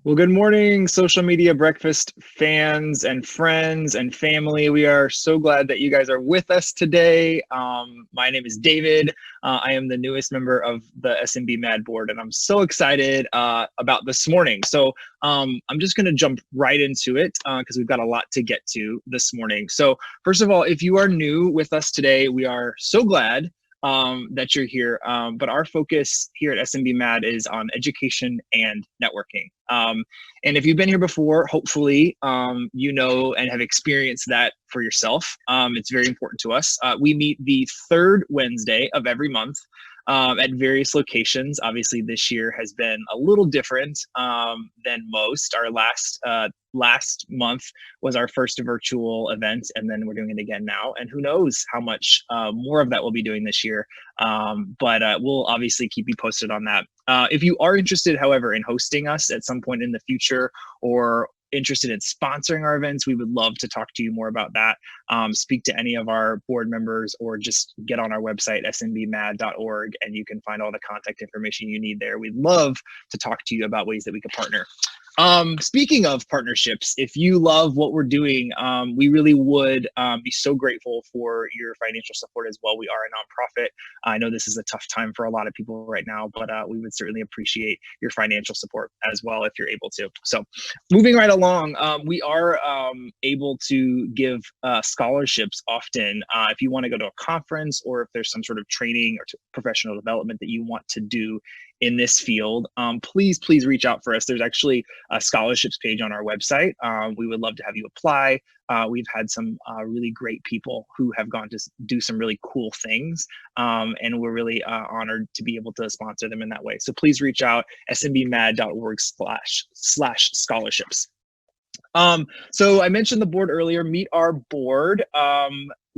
Well, good morning, social media breakfast fans and friends and family. We are so glad that you guys are with us today. My name is David. I am the newest member of the SMB Mad board, and I'm so excited about this morning. So I'm just going to jump right into it because we've got a lot to get to this morning. So first of all, if you are new with us today, we are so glad that you're here. But our focus here at SMB Mad is on education and networking. And if you've been here before, hopefully you know and have experienced that for yourself. It's very important to us. We meet the third Wednesday of every month at various locations. Obviously, this year has been a little different than most. Our last month was our first virtual event, and then we're doing it again now. And who knows how much more of that we'll be doing this year. But we'll obviously keep you posted on that. If you are interested, however, in hosting us at some point in the future, or interested in sponsoring our events, we would love to talk to you more about that. Speak to any of our board members, or just get on our website, smbmad.org, and you can find all the contact information you need there. We'd love to talk to you about ways that we could partner. Speaking of partnerships, if you love what we're doing, we really would be so grateful for your financial support as well. We are a nonprofit. I know this is a tough time for a lot of people right now, but we would certainly appreciate your financial support as well if you're able to. So moving right along, we are able to give scholarships often. If you want to go to a conference, or if there's some sort of training or professional development that you want to do in this field, please reach out for us. There's actually a scholarships page on our website. We would love to have you apply. We've had some really great people who have gone to do some really cool things, and we're really honored to be able to sponsor them in that way. So please reach out, smbmad.org/scholarships. So I mentioned the board earlier. Meet our board.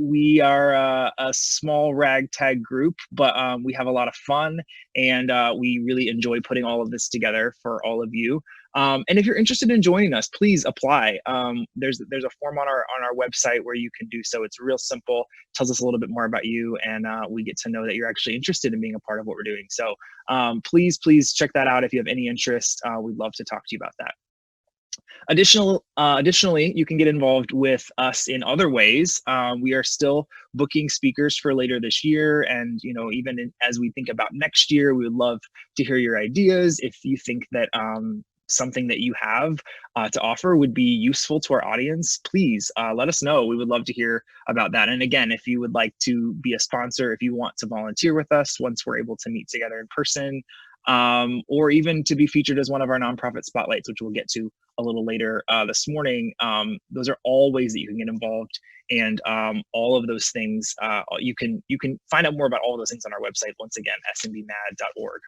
We are a small ragtag group, but we have a lot of fun, and we really enjoy putting all of this together for all of you. And if you're interested in joining us, please apply. There's a form on our website where you can do so. It's real simple. Tells us a little bit more about you, and we get to know that you're actually interested in being a part of what we're doing. So please check that out if you have any interest. We'd love to talk to you about that. Additionally, you can get involved with us in other ways. We are still booking speakers for later this year, and even as we think about next year, we would love to hear your ideas. If you think that something that you have to offer would be useful to our audience, please let us know. We would love to hear about that. And again, if you would like to be a sponsor, if you want to volunteer with us once we're able to meet together in person, or even to be featured as one of our nonprofit spotlights, which we'll get to a little later this morning. Those are all ways that you can get involved, and all of those things, you can find out more about all of those things on our website, once again, smbmad.org.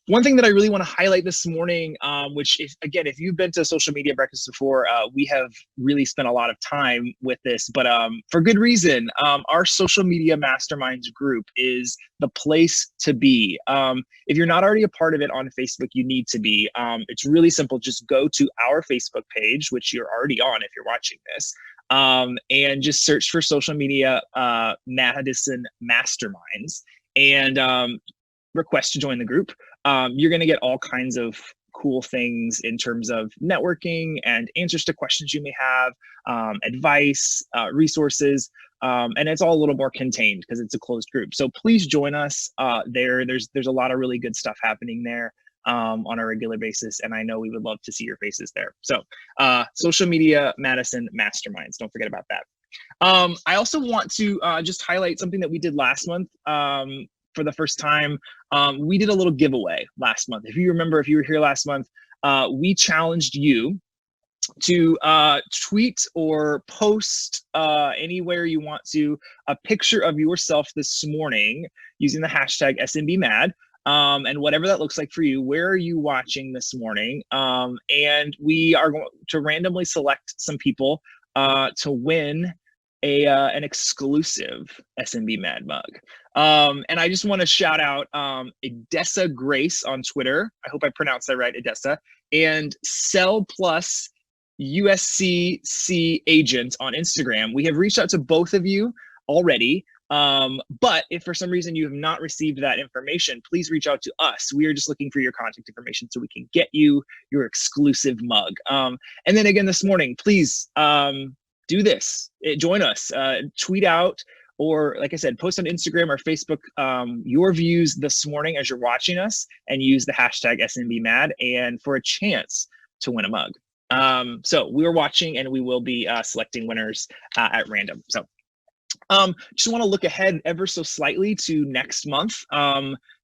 One thing that I really want to highlight this morning, which if you've been to social media breakfast before, we have really spent a lot of time with this, but for good reason. Our social media masterminds group is the place to be. If you're not already a part of it on Facebook, you need to be. It's really simple. Just go to our Facebook page, which you're already on if you're watching this, and just search for social media Madison Masterminds, and request to join the group. You're going to get all kinds of cool things in terms of networking and answers to questions you may have, advice, resources, and it's all a little more contained because it's a closed group. So please join us there. There's a lot of really good stuff happening there on a regular basis, and I know we would love to see your faces there. So social media Madison Masterminds, don't forget about that. I also want to just highlight something that we did last month. For the first time, we did a little giveaway last month. If you remember, if you were here last month, we challenged you to tweet or post anywhere you want to a picture of yourself this morning using the hashtag SMBMad, and whatever that looks like for you. Where are you watching this morning? And we are going to randomly select some people to win an exclusive SMB Mad mug. And I just want to shout out Edessa Grace on Twitter. I hope I pronounced that right, Edessa. And Cell Plus USCC Agent on Instagram. We have reached out to both of you already. But if for some reason you have not received that information, please reach out to us. We are just looking for your contact information so we can get you your exclusive mug. And then again this morning, please do this. Join us. Tweet out, or like I said, post on Instagram or Facebook your views this morning as you're watching us, and use the hashtag SMBMad and for a chance to win a mug. So we are watching, and we will be selecting winners at random. So just want to look ahead ever so slightly to next month.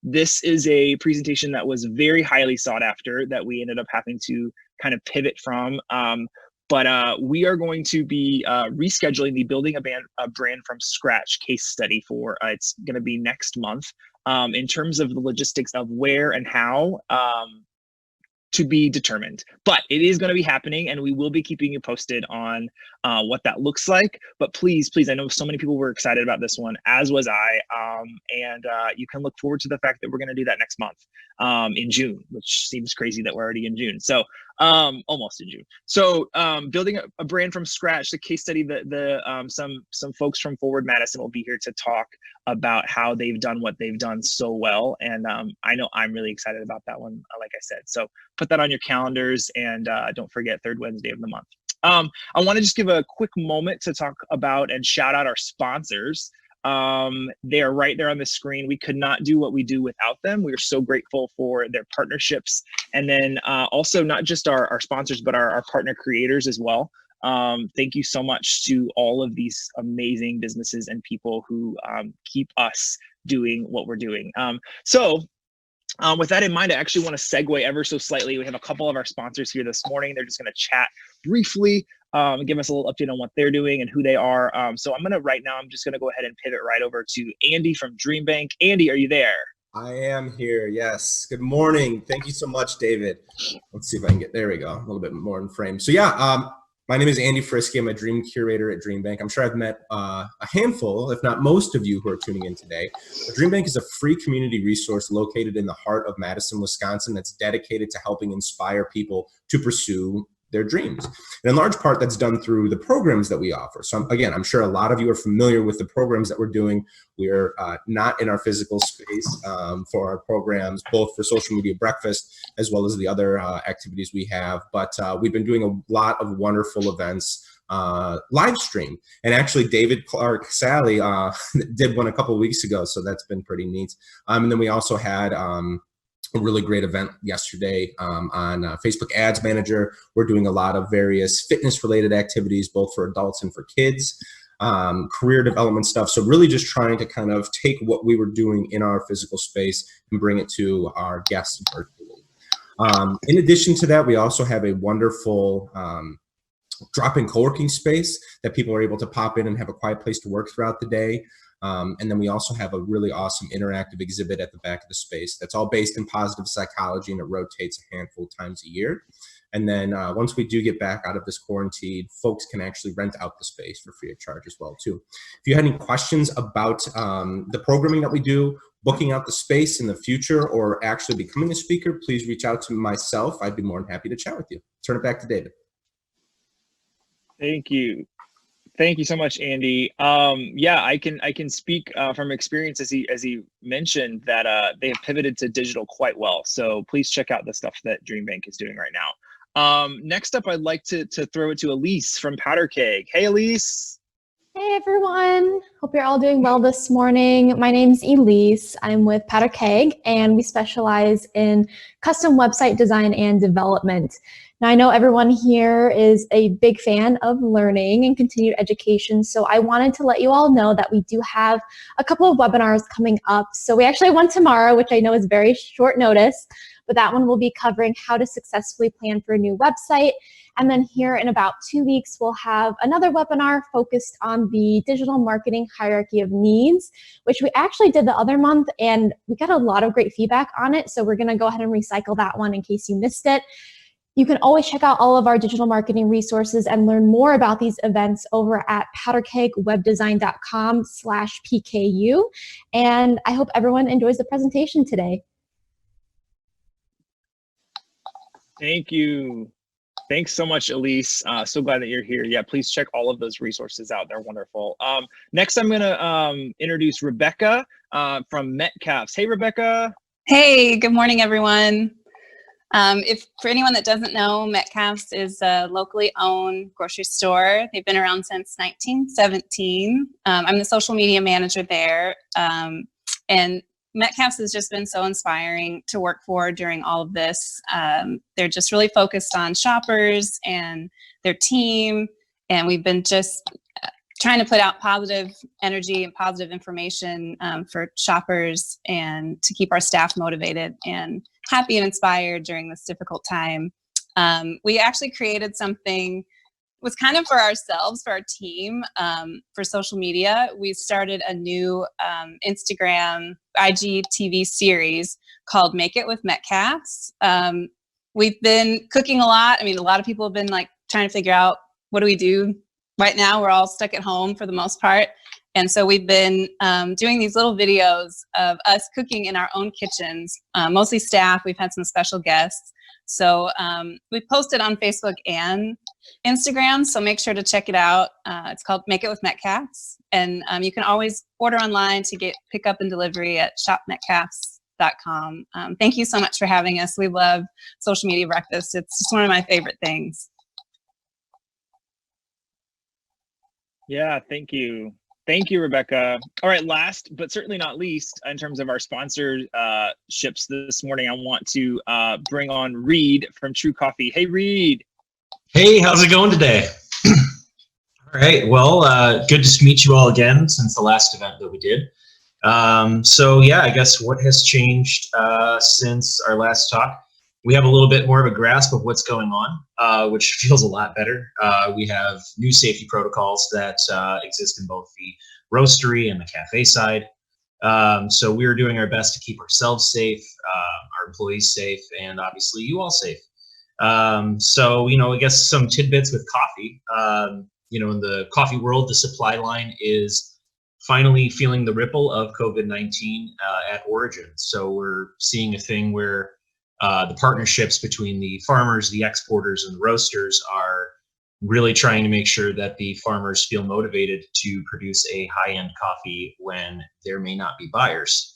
This is a presentation that was very highly sought after that we ended up having to kind of pivot from. But we are going to be rescheduling the Building a Brand from Scratch case study for, it's going to be next month. In terms of the logistics of where and how, to be determined, but it is going to be happening, and we will be keeping you posted on what that looks like. But please, I know so many people were excited about this one, as was I, and you can look forward to the fact that we're going to do that next month in June, which seems crazy that we're already in June. So almost in June. So building a brand from scratch, the case study, some folks from Forward Madison will be here to talk about how they've done what they've done so well, and I know I'm really excited about that one, like I said. So put that on your calendars, and don't forget, third Wednesday of the month. I want to just give a quick moment to talk about and shout out our sponsors. They are right there on the screen. We could not do what we do without them. We are so grateful for their partnerships, and then also not just our sponsors, but our partner creators as well. Thank you so much to all of these amazing businesses and people who keep us doing what we're doing. With that in mind, I actually want to segue ever so slightly. We have a couple of our sponsors here this morning. They're just going to chat briefly, give us a little update on what they're doing and who they are. So I'm just going to go ahead and pivot right over to Andy from DreamBank. Andy, are you there? I am here, yes. Good morning. Thank you so much, David. Let's see if I can get, there we go, a little bit more in frame. So yeah, my name is Andy Frisky. I'm a dream curator at DreamBank. I'm sure I've met a handful, if not most of you who are tuning in today. But DreamBank is a free community resource located in the heart of Madison, Wisconsin, that's dedicated to helping inspire people to pursue their dreams. And in large part, that's done through the programs that we offer. So again, I'm sure a lot of you are familiar with the programs that we're doing. We're not in our physical space for our programs, both for Social Media Breakfast as well as the other activities we have. But we've been doing a lot of wonderful events live stream. And actually, David Clark Sally did one a couple of weeks ago. So that's been pretty neat. And then we also had a really great event yesterday on Facebook Ads Manager. We're doing a lot of various fitness related activities, both for adults and for kids, career development stuff. So really just trying to kind of take what we were doing in our physical space and bring it to our guests virtually. In addition to that, we also have a wonderful drop-in co-working space that people are able to pop in and have a quiet place to work throughout the day. And then we also have a really awesome interactive exhibit at the back of the space that's all based in positive psychology, and it rotates a handful of times a year. And then once we do get back out of this quarantine, folks can actually rent out the space for free of charge as well too. If you had any questions about the programming that we do, booking out the space in the future, or actually becoming a speaker, please reach out to myself. I'd be more than happy to chat with you. Turn it back to David. Thank you. Thank you so much, Andy. Yeah, I can speak from experience, as he mentioned, that they have pivoted to digital quite well. So please check out the stuff that DreamBank is doing right now. Next up, I'd like to throw it to Elise from Powder Keg. Hey, Elise. Hey everyone, hope you're all doing well this morning. My name's Elise. I'm with Powder Keg, and we specialize in custom website design and development. Now, I know everyone here is a big fan of learning and continued education, so I wanted to let you all know that we do have a couple of webinars coming up. So we actually have one tomorrow, which I know is very short notice, but that one will be covering how to successfully plan for a new website. And then here in about 2 weeks, we'll have another webinar focused on the digital marketing hierarchy of needs, which we actually did the other month, and we got a lot of great feedback on it. So we're going to go ahead and recycle that one in case you missed it. You can always check out all of our digital marketing resources and learn more about these events over at powderkegwebdesign.com/PKU. And I hope everyone enjoys the presentation today. Thank you. Thanks so much, Elise. So glad that you're here. Yeah, please check all of those resources out. They're wonderful. Next, I'm going to introduce Rebecca from Metcalfs. Hey, Rebecca. Hey, good morning, everyone. If for anyone that doesn't know, Metcalfs is a locally owned grocery store. They've been around since 1917. I'm the social media manager there. And Metcalfs has just been so inspiring to work for during all of this. They're just really focused on shoppers and their team. And we've been just trying to put out positive energy and positive information for shoppers and to keep our staff motivated and happy and inspired during this difficult time. We actually created something, was kind of for ourselves, for our team, for social media. We started a new Instagram IGTV series called Make It with Metcalfs. We've been cooking a lot. I mean, a lot of people have been like trying to figure out, what do we do? Right now, we're all stuck at home for the most part. And so we've been doing these little videos of us cooking in our own kitchens, mostly staff. We've had some special guests. So we posted on Facebook and Instagram, so make sure to check it out. It's called Make It with Metcalfs. And you can always order online to get pickup and delivery at shopmetcalfs.com. Thank you so much for having us. We love Social Media Breakfast. It's just one of my favorite things. Yeah, thank you. Thank you, Rebecca. All right, last but certainly not least, in terms of our sponsorships this morning, I want to bring on Reed from True Coffee. Hey, Reed. Hey, how's it going today? All right, well, good to meet you all again since the last event that we did. So yeah, I guess what has changed since our last talk? We have a little bit more of a grasp of what's going on, which feels a lot better. We have new safety protocols that exist in both the roastery and the cafe side. So we're doing our best to keep ourselves safe, our employees safe, and obviously you all safe. So, I guess some tidbits with coffee. In the coffee world, the supply line is finally feeling the ripple of COVID-19 at origin. So we're seeing a thing where the partnerships between the farmers, the exporters, and the roasters are really trying to make sure that the farmers feel motivated to produce a high-end coffee when there may not be buyers,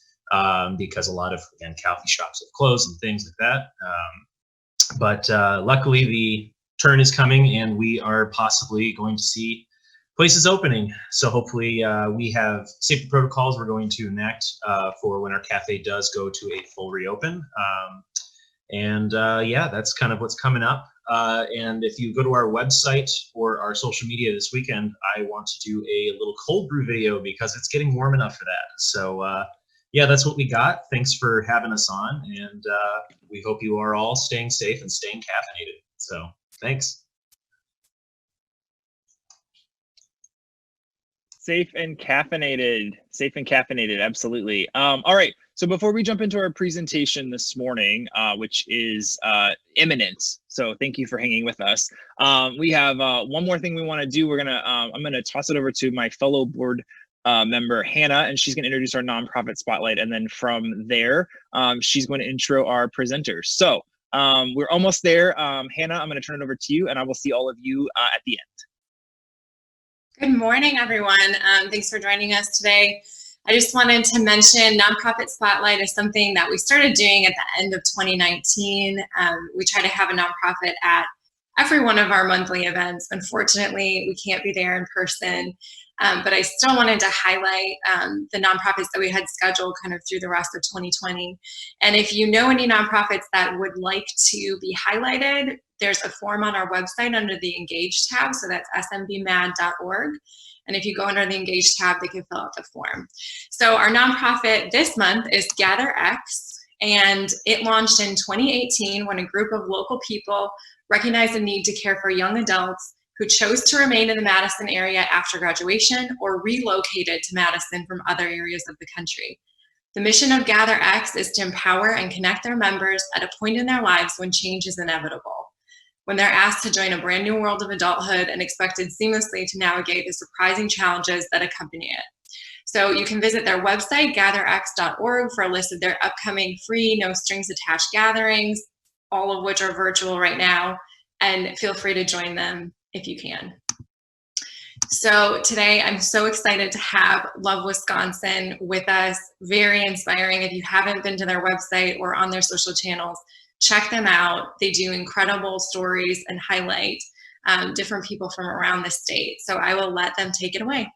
because a lot of, again, coffee shops have closed and things like that. But luckily, the turn is coming, and we are possibly going to see places opening. So hopefully we have safety protocols we're going to enact for when our cafe does go to a full reopen. Yeah, that's kind of what's coming up. And if you go to our website or our social media this weekend, I want to do a little cold brew video because it's getting warm enough for that. So yeah, that's what we got. Thanks for having us on. And we hope you are all staying safe and staying caffeinated. So thanks. Safe and caffeinated, absolutely. All right, so before we jump into our presentation this morning, which is imminent, so thank you for hanging with us. We have one more thing we want to do. I'm gonna toss it over to my fellow board member, Hannah, and she's gonna introduce our nonprofit spotlight, and then from there, she's going to intro our presenters. So we're almost there. Hannah, I'm gonna turn it over to you, and I will see all of you at the end. Good morning, everyone. Thanks for joining us today. I just wanted to mention Nonprofit Spotlight is something that we started doing at the end of 2019. We try to have a nonprofit at every one of our monthly events. Unfortunately, we can't be there in person, but I still wanted to highlight the nonprofits that we had scheduled kind of through the rest of 2020. And if you know any nonprofits that would like to be highlighted, there's a form on our website under the Engage tab, so that's smbmad.org. And if you go under the Engage tab, they can fill out the form. So our nonprofit this month is GatherX, and it launched in 2018 when a group of local people recognized the need to care for young adults who chose to remain in the Madison area after graduation or relocated to Madison from other areas of the country. The mission of GatherX is to empower and connect their members at a point in their lives when change is inevitable, when they're asked to join a brand new world of adulthood and expected seamlessly to navigate the surprising challenges that accompany it. So you can visit their website, gatherx.org, for a list of their upcoming free, no strings attached gatherings, all of which are virtual right now. and feel free to join them if you can. So today I'm so excited to have Love Wisconsin with us. Very inspiring. If you haven't been to their website or on their social channels, check them out. They do incredible stories and highlight different people from around the state. So I will let them take it away.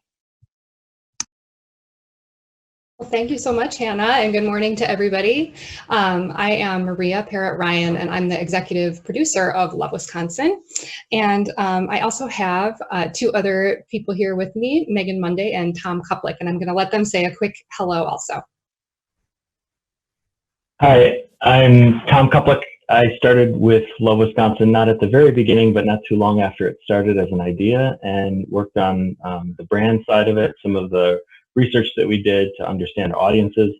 Well, thank you so much, Hannah, and good morning to everybody. I am Maria Parrott-Ryan, and I'm the executive producer of Love Wisconsin. And I also have two other people here with me, Megan Monday and Tom Kuplic, and I'm going to let them say a quick hello also. Hi, I'm Tom Kuplic. I started with Love Wisconsin not at the very beginning, but not too long after it started as an idea, and worked on the brand side of it, some of the research that we did to understand audiences,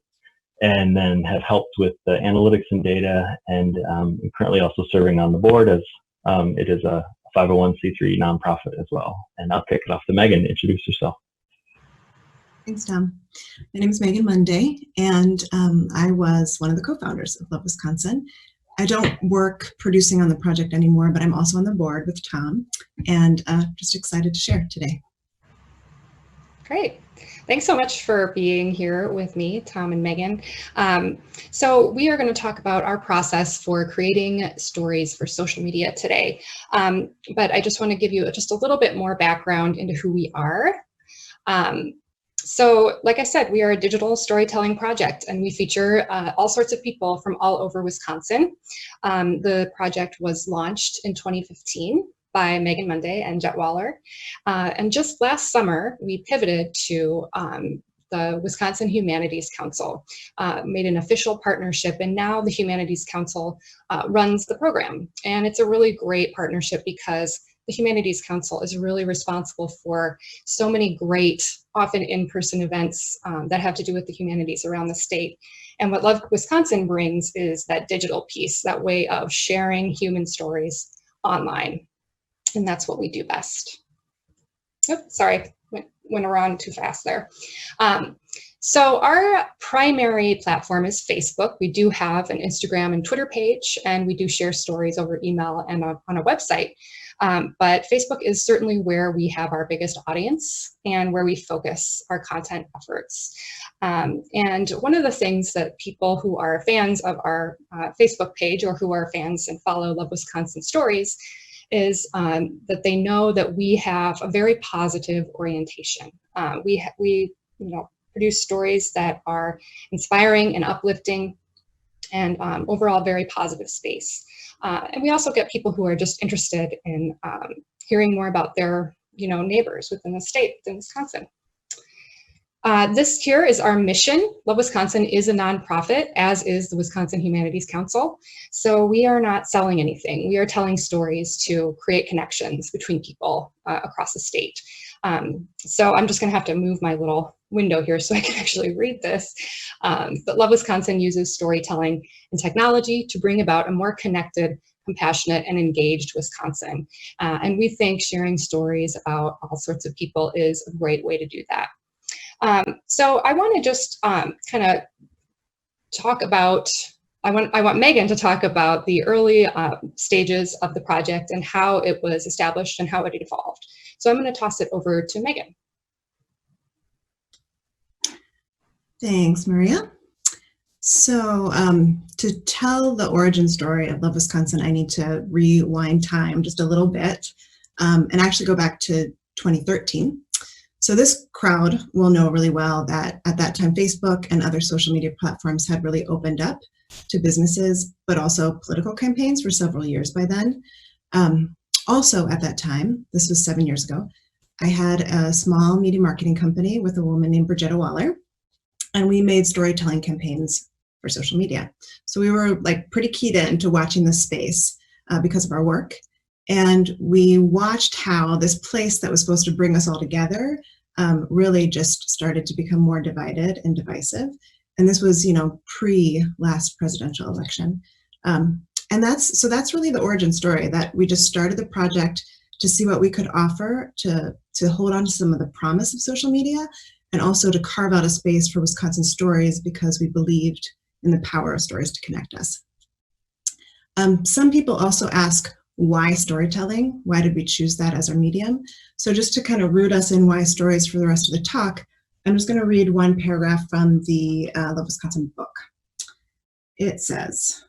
and then have helped with the analytics and data, and I'm currently also serving on the board as it is a 501c3 nonprofit as well. And I'll kick it off to Megan to introduce herself. Thanks, Tom. My name is Megan Monday, and I was one of the co-founders of Love Wisconsin. I don't work producing on the project anymore, but I'm also on the board with Tom, and just excited to share today. Great. Thanks so much for being here with me, Tom and Megan. So we are going to talk about our process for creating stories for social media today. But I just want to give you just a little bit more background into who we are. So like I said, we are a digital storytelling project, and we feature all sorts of people from all over Wisconsin. The project was launched in 2015. By Megan Monday and Jet Waller. And just last summer, we pivoted to the Wisconsin Humanities Council, made an official partnership, and now the Humanities Council runs the program. And it's a really great partnership because the Humanities Council is really responsible for so many great, often in-person events that have to do with the humanities around the state. And what Love Wisconsin brings is that digital piece, that way of sharing human stories online. And that's what we do best. Oops, sorry, went around too fast there. So our primary platform is Facebook. We do have an Instagram and Twitter page, and we do share stories over email and on a website. But Facebook is certainly where we have our biggest audience and where we focus our content efforts. And one of the things that people who are fans of our Facebook page, or who are fans and follow Love Wisconsin stories, is that they know that we have a very positive orientation. We produce stories that are inspiring and uplifting, and overall very positive space. And we also get people who are just interested in hearing more about their neighbors within the state, within Wisconsin. This here is our mission. Love Wisconsin is a nonprofit, as is the Wisconsin Humanities Council. So we are not selling anything. We are telling stories to create connections between people across the state. So I'm just going to have to move my little window here so I can actually read this. But Love Wisconsin uses storytelling and technology to bring about a more connected, compassionate, and engaged Wisconsin. And we think sharing stories about all sorts of people is a great way to do that. So I want to just kind of talk about, I want Megan to talk about the early stages of the project and how it was established and how it evolved. So I'm going to toss it over to Megan. Thanks, Maria. So to tell the origin story of Love Wisconsin, I need to rewind time just a little bit and actually go back to 2013. So this crowd will know really well that at that time, Facebook and other social media platforms had really opened up to businesses, but also political campaigns for several years by then. Also at that time, this was 7 years ago, I had a small media marketing company with a woman named Jet Waller, and we made storytelling campaigns for social media. So we were like pretty keyed in to watching this space because of our work. And we watched how this place that was supposed to bring us all together really just started to become more divided and divisive. And this was, pre-last presidential election. And that's really the origin story, that we just started the project to see what we could offer to hold on to some of the promise of social media, and also to carve out a space for Wisconsin stories because we believed in the power of stories to connect us. Some people also ask, why storytelling? Why did we choose that as our medium? So just to kind of root us in why stories for the rest of the talk, I'm just going to read one paragraph from the Love Wisconsin book. It says,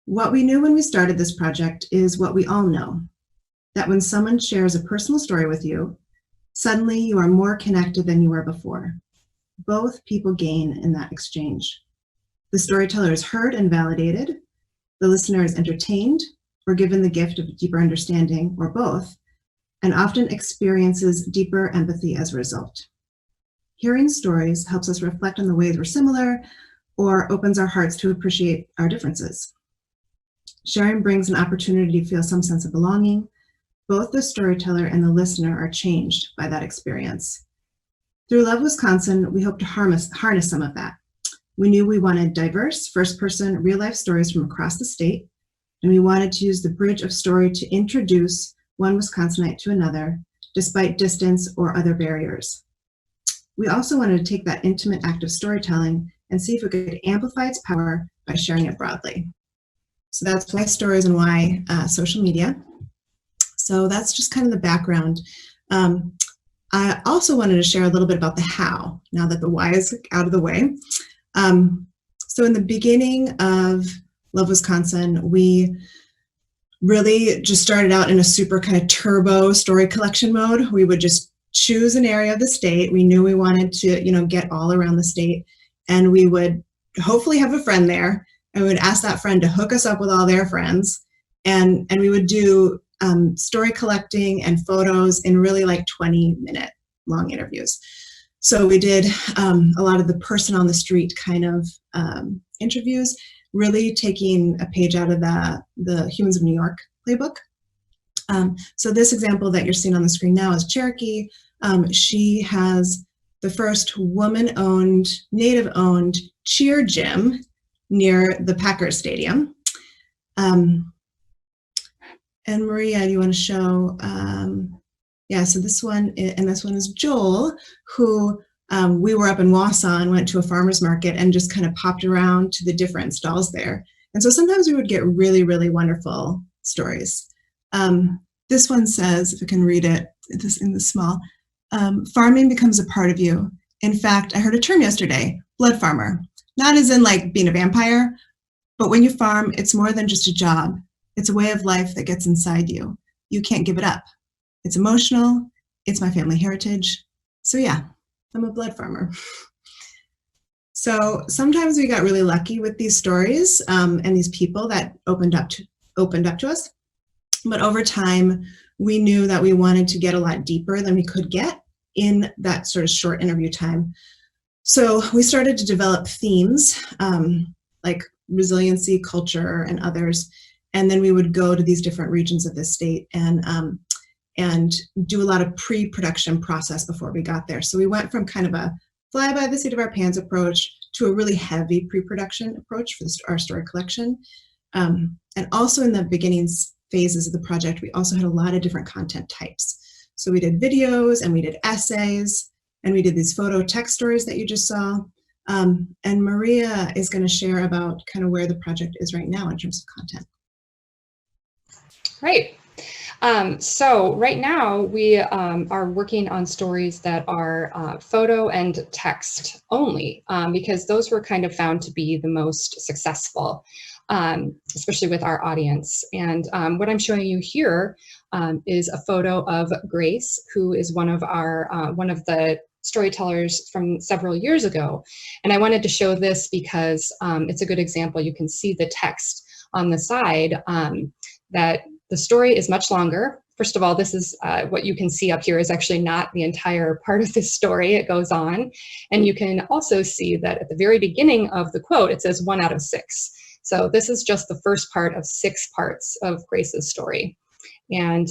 what we knew when we started this project is what we all know, that when someone shares a personal story with you, suddenly you are more connected than you were before. Both people gain in that exchange. The storyteller is heard and validated, the listener is entertained or given the gift of deeper understanding, or both, and often experiences deeper empathy as a result. Hearing stories helps us reflect on the ways we're similar or opens our hearts to appreciate our differences. Sharing brings an opportunity to feel some sense of belonging. Both the storyteller and the listener are changed by that experience. Through Love Wisconsin, we hope to harness some of that. We knew we wanted diverse, first-person, real-life stories from across the state, and we wanted to use the bridge of story to introduce one Wisconsinite to another, despite distance or other barriers. We also wanted to take that intimate act of storytelling and see if we could amplify its power by sharing it broadly. So that's why stories and why social media. So that's just kind of the background. I also wanted to share a little bit about the how, now that the why is out of the way. So in the beginning of Love Wisconsin, we really just started out in a super kind of turbo story collection mode. We would just choose an area of the state. We knew we wanted to, get all around the state, and we would hopefully have a friend there, and we would ask that friend to hook us up with all their friends, and we would do story collecting and photos in really like 20-minute long interviews. So we did a lot of the person on the street kind of interviews, really taking a page out of the Humans of New York playbook. So this example that you're seeing on the screen now is Cherokee. She has the first woman-owned, native-owned cheer gym near the Packers Stadium. And Maria, do you want to show? Yeah, so this one, and this one is Joel, who we were up in Wausau and went to a farmer's market and just kind of popped around to the different stalls there. And so sometimes we would get really, really wonderful stories. This one says, if I can read it in the small, farming becomes a part of you. In fact, I heard a term yesterday, blood farmer. Not as in like being a vampire, but when you farm, it's more than just a job. It's a way of life that gets inside you. You can't give it up. It's emotional. It's my family heritage. So yeah, I'm a blood farmer. So sometimes we got really lucky with these stories and these people that opened up to us. But over time, we knew that we wanted to get a lot deeper than we could get in that sort of short interview time. So we started to develop themes like resiliency, culture, and others. And then we would go to these different regions of the state and do a lot of pre-production process before we got there. So we went from kind of a fly by the seat of our pants approach to a really heavy pre-production approach for our story collection. And also in the beginning phases of the project, we also had a lot of different content types. So we did videos and we did essays and we did these photo text stories that you just saw. And Maria is going to share about kind of where the project is right now in terms of content. Right. So right now we are working on stories that are photo and text only, because those were kind of found to be the most successful, especially with our audience. And what I'm showing you here is a photo of Grace, who is one of the storytellers from several years ago. And I wanted to show this because it's a good example. You can see the text on the side that the story is much longer. First of all, this is what you can see up here is actually not the entire part of this story. It goes on. And you can also see that at the very beginning of the quote, it says 1 out of 6. So this is just the first part of 6 parts of Grace's story. And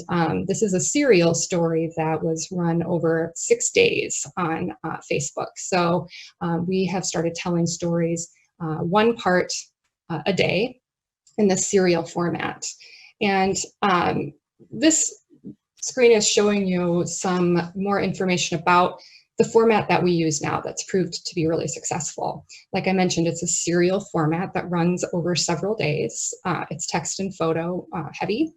this is a serial story that was run over 6 days on Facebook. So we have started telling stories 1 part a day in the serial format. And this screen is showing you some more information about the format that we use now that's proved to be really successful. Like I mentioned, it's a serial format that runs over several days. It's text and photo heavy.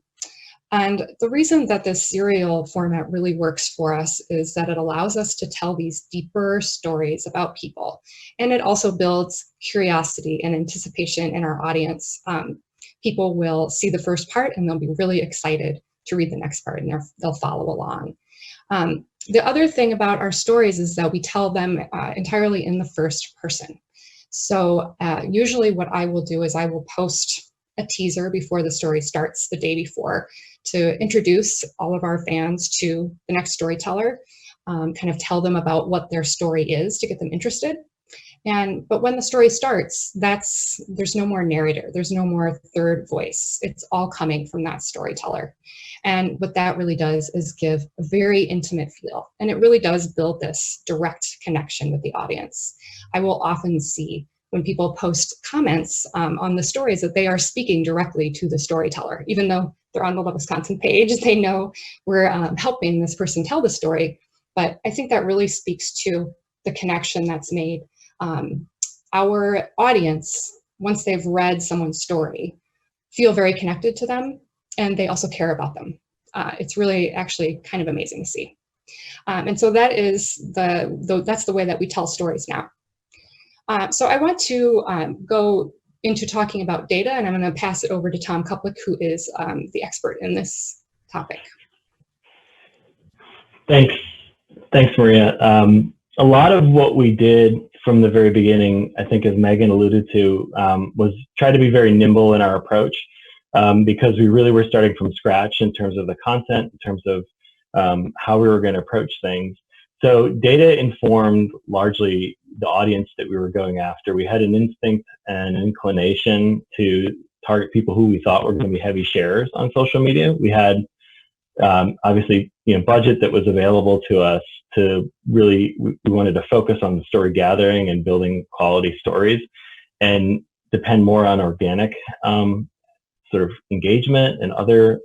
And the reason that this serial format really works for us is that it allows us to tell these deeper stories about people. And it also builds curiosity and anticipation in our audience. People will see the first part and they'll be really excited to read the next part, and they'll follow along. The other thing about our stories is that we tell them entirely in the first person. So usually what I will do is I will post a teaser before the story starts the day before to introduce all of our fans to the next storyteller, kind of tell them about what their story is to get them interested. But when the story starts, there's no more narrator, there's no more third voice. It's all coming from that storyteller. And what that really does is give a very intimate feel. And it really does build this direct connection with the audience. I will often see when people post comments on the stories that they are speaking directly to the storyteller. Even though they're on the Love Wisconsin page, they know we're helping this person tell the story. But I think that really speaks to the connection that's made. Our audience, once they've read someone's story, feel very connected to them, and they also care about them. It's really actually kind of amazing to see. And so that is that's the way that we tell stories now. So I want to go into talking about data, and I'm going to pass it over to Tom Kuplic, who is the expert in this topic. Thanks, Maria. A lot of what we did from the very beginning, I think, as Megan alluded to, was try to be very nimble in our approach, because we really were starting from scratch in terms of the content, in terms of how we were going to approach things. So data informed largely the audience that we were going after. We had an instinct and an inclination to target people who we thought were going to be heavy sharers on social media. We had obviously, budget that was available to us to really, we wanted to focus on the story gathering and building quality stories and depend more on organic sort of engagement and other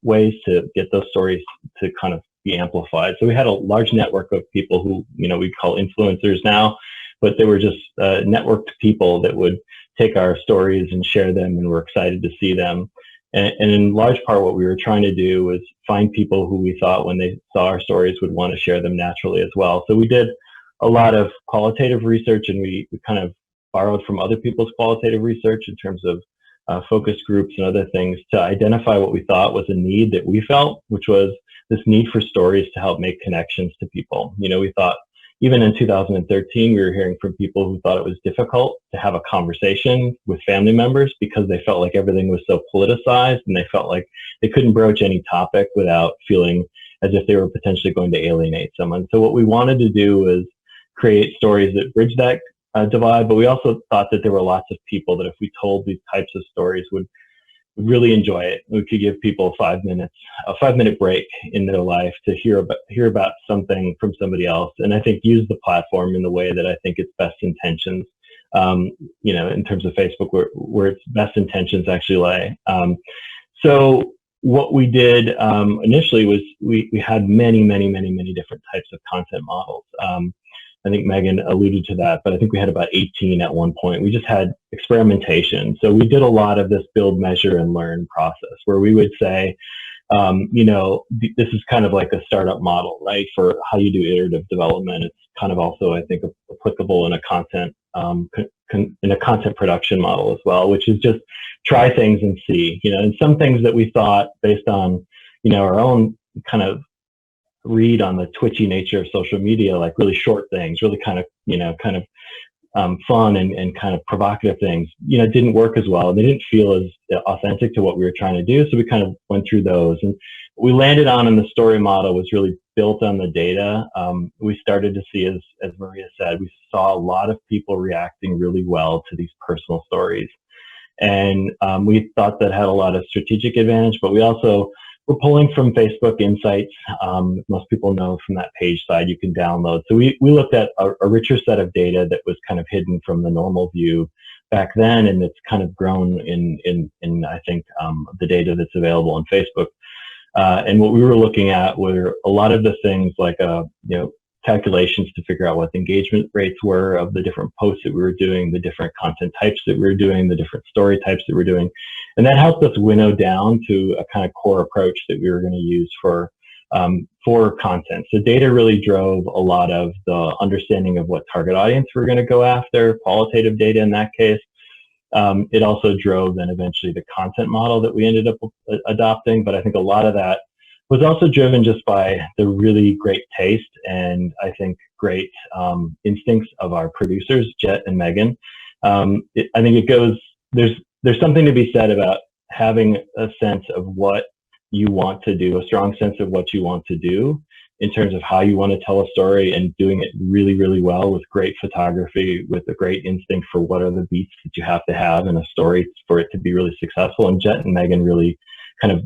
ways to get those stories to kind of be amplified. So we had a large network of people who, we call influencers now, but they were just networked people that would take our stories and share them, and we're excited to see them. And in large part, what we were trying to do was find people who we thought when they saw our stories would want to share them naturally as well. So we did a lot of qualitative research, and we kind of borrowed from other people's qualitative research in terms of focus groups and other things to identify what we thought was a need that we felt, which was this need for stories to help make connections to people. We thought even in 2013, we were hearing from people who thought it was difficult to have a conversation with family members because they felt like everything was so politicized, and they felt like they couldn't broach any topic without feeling as if they were potentially going to alienate someone. So what we wanted to do was create stories that bridge that divide, but we also thought that there were lots of people that if we told these types of stories would really enjoy it. We could give people a 5-minute break in their life to hear about something from somebody else, and I think use the platform in the way that I think its best intentions, in terms of Facebook, where its best intentions actually lay. So what we did initially was we had many different types of content models. I think Megan alluded to that, but I think we had about 18 at one point. We just had experimentation. So we did a lot of this build, measure, and learn process where we would say, this is kind of like a startup model, right? For how you do iterative development. It's kind of also, I think, applicable in a content production model as well, which is just try things and see, and some things that we thought based on, our own kind of read on the twitchy nature of social media, like really short things, really kind of fun and kind of provocative things, didn't work as well. They didn't feel as authentic to what we were trying to do. So we kind of went through those, and what we landed on in the story model was really built on the data. We started to see, as Maria said, we saw a lot of people reacting really well to these personal stories. And we thought that had a lot of strategic advantage, but we also we're pulling from Facebook Insights. Most people know from that page side you can download. So we looked at a richer set of data that was kind of hidden from the normal view back then, and it's kind of grown in I think the data that's available on Facebook. And what we were looking at were a lot of the things like calculations to figure out what the engagement rates were of the different posts that we were doing, the different content types that we were doing, the different story types that we were doing. And that helped us winnow down to a kind of core approach that we were going to use for content. So data really drove a lot of the understanding of what target audience we're going to go after, qualitative data in that case. It also drove then eventually the content model that we ended up adopting, but I think a lot of that was also driven just by the really great taste and I think great instincts of our producers, Jet and Megan. I think it goes, there's something to be said about having a sense of what you want to do, a strong sense of what you want to do in terms of how you want to tell a story, and doing it really, really well with great photography, with a great instinct for what are the beats that you have to have in a story for it to be really successful. And Jet and Megan really kind of,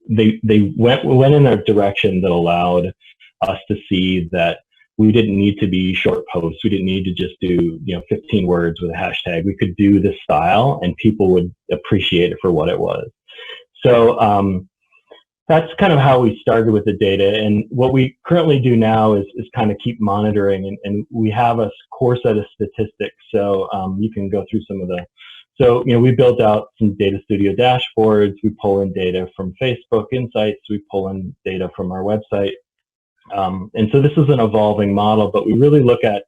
they went in a direction that allowed us to see that we didn't need to be short posts. We didn't need to just do 15 words with a hashtag. We could do this style and people would appreciate it for what it was. So that's kind of how we started with the data. And what we currently do now is kind of keep monitoring, and we have a core set of statistics. So you can go through some of the, so we built out some data studio dashboards. We pull in data from Facebook Insights. We pull in data from our website. And so this is an evolving model, but we really look at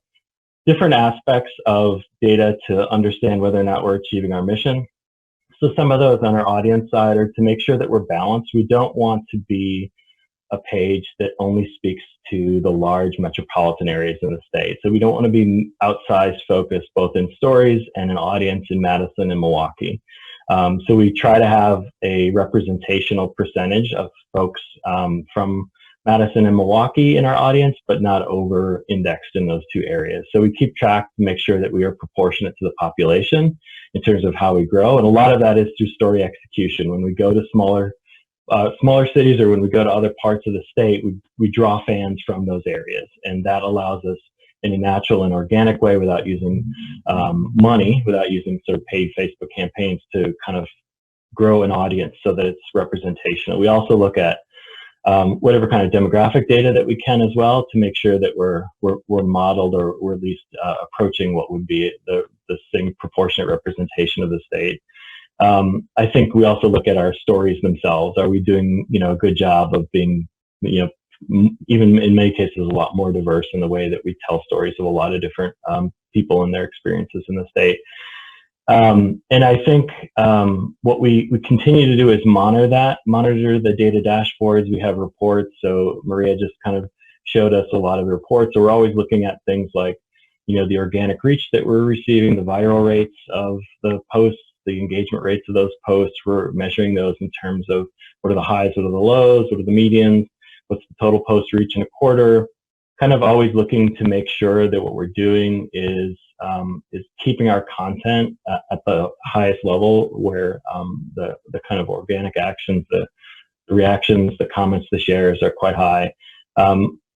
different aspects of data to understand whether or not we're achieving our mission. So some of those on our audience side are to make sure that we're balanced. We don't want to be a page that only speaks to the large metropolitan areas in the state. So we don't want to be outsized focused both in stories and an audience in Madison and Milwaukee. So we try to have a representational percentage of folks from Madison and Milwaukee in our audience, but not over indexed in those two areas. So we keep track to make sure that we are proportionate to the population in terms of how we grow. And a lot of that is through story execution. When we go to smaller cities, or when we go to other parts of the state, we draw fans from those areas. And that allows us in a natural and organic way, without using money, without using sort of paid Facebook campaigns, to kind of grow an audience so that it's representational. We also look at whatever kind of demographic data that we can as well, to make sure that we're modeled, or we're at least approaching what would be the same proportionate representation of the state. I think we also look at our stories themselves. Are we doing a good job of being even in many cases a lot more diverse in the way that we tell stories of a lot of different people and their experiences in the state. And I think what we continue to do is monitor the data dashboards. We have reports. So Maria just kind of showed us a lot of reports. So we're always looking at things like, the organic reach that we're receiving, the viral rates of the posts, the engagement rates of those posts. We're measuring those in terms of what are the highs, what are the lows, what are the medians, what's the total post reach in a quarter. Kind of always looking to make sure that what we're doing is keeping our content at the highest level, where the kind of organic actions, the reactions, the comments, the shares are quite high.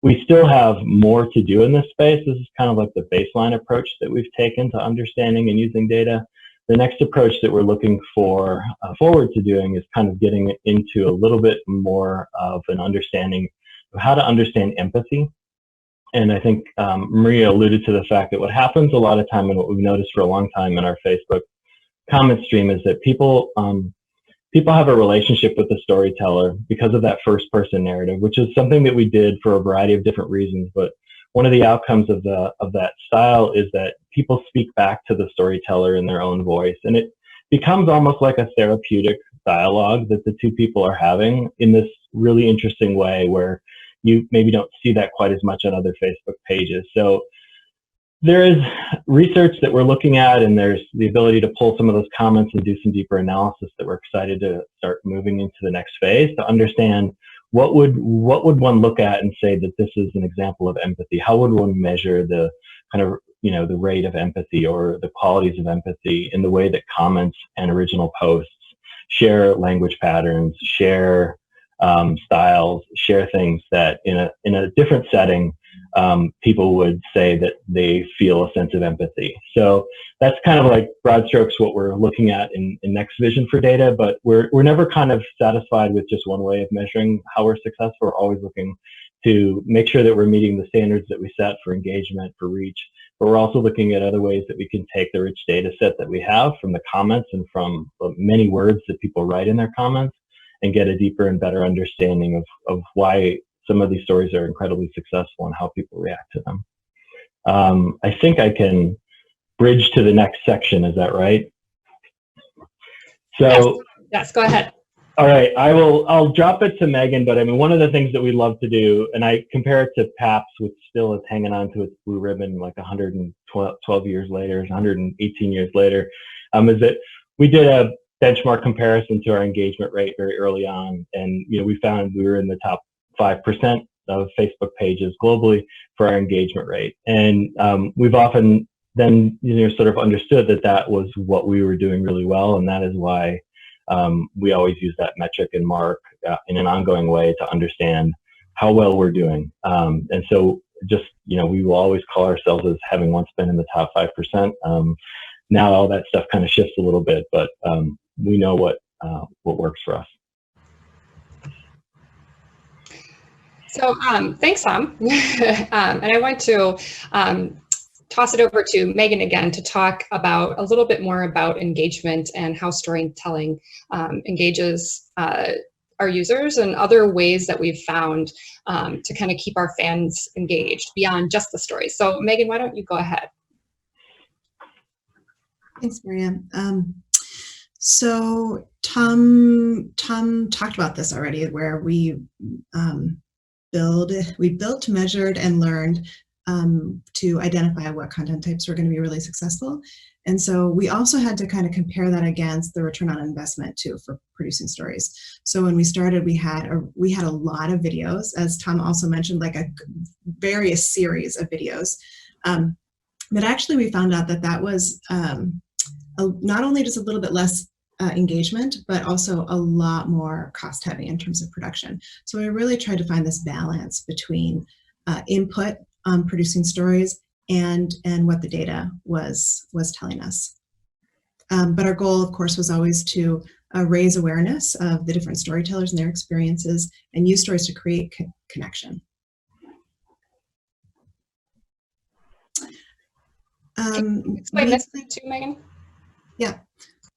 We still have more to do in this space. This is kind of like the baseline approach that we've taken to understanding and using data. The next approach that we're looking forward to doing is kind of getting into a little bit more of an understanding of how to understand empathy. And I think Maria alluded to the fact that what happens a lot of time, and what we've noticed for a long time in our Facebook comment stream, is that people have a relationship with the storyteller because of that first person narrative, which is something that we did for a variety of different reasons. But one of the outcomes of that style is that people speak back to the storyteller in their own voice, and it becomes almost like a therapeutic dialogue that the two people are having in this really interesting way, where you maybe don't see that quite as much on other Facebook pages. So there is research that we're looking at, and there's the ability to pull some of those comments and do some deeper analysis that we're excited to start moving into the next phase to understand what would one look at and say that this is an example of empathy. How would one measure the kind of the rate of empathy or the qualities of empathy in the way that comments and original posts share language patterns, share styles, share things that in a different setting people would say that they feel a sense of empathy. So that's kind of like broad strokes what we're looking at in Next Vision for data, but we're never kind of satisfied with just one way of measuring how we're successful. We're always looking to make sure that we're meeting the standards that we set for engagement, for reach. But we're also looking at other ways that we can take the rich data set that we have from the comments and from the many words that people write in their comments and get a deeper and better understanding of why some of these stories are incredibly successful and how people react to them. I think I can bridge to the next section. Is that right? So yes, go ahead. All right, I'll drop it to Megan, but I mean, one of the things that we love to do, and I compare it to PAPS, which still is hanging on to its blue ribbon like 112 years later, 118 years later, is that we did a benchmark comparison to our engagement rate very early on. And, we found we were in the top 5% of Facebook pages globally for our engagement rate. And we've often then, sort of understood that that was what we were doing really well. And that is why we always use that metric and mark in an ongoing way to understand how well we're doing. And so just, we will always call ourselves as having once been in the top 5%. Now all that stuff kind of shifts a little bit, but we know what works for us. So thanks, Tom. And I want to toss it over to Megan again to talk about a little bit more about engagement and how storytelling engages our users and other ways that we've found to kind of keep our fans engaged beyond just the stories. So Megan, why don't you go ahead? Thanks, Maria. So Tom talked about this already, where we built, measured, and learned to identify what content types were going to be really successful. And so we also had to kind of compare that against the return on investment too for producing stories. So when we started, we had a lot of videos, as Tom also mentioned, like a various series of videos. But actually we found out that was not only just a little bit less engagement, but also a lot more cost heavy in terms of production. So we really tried to find this balance between input on producing stories and what the data was telling us. But our goal, of course, was always to raise awareness of the different storytellers and their experiences and use stories to create connection. Explain this too, Megan. Yeah.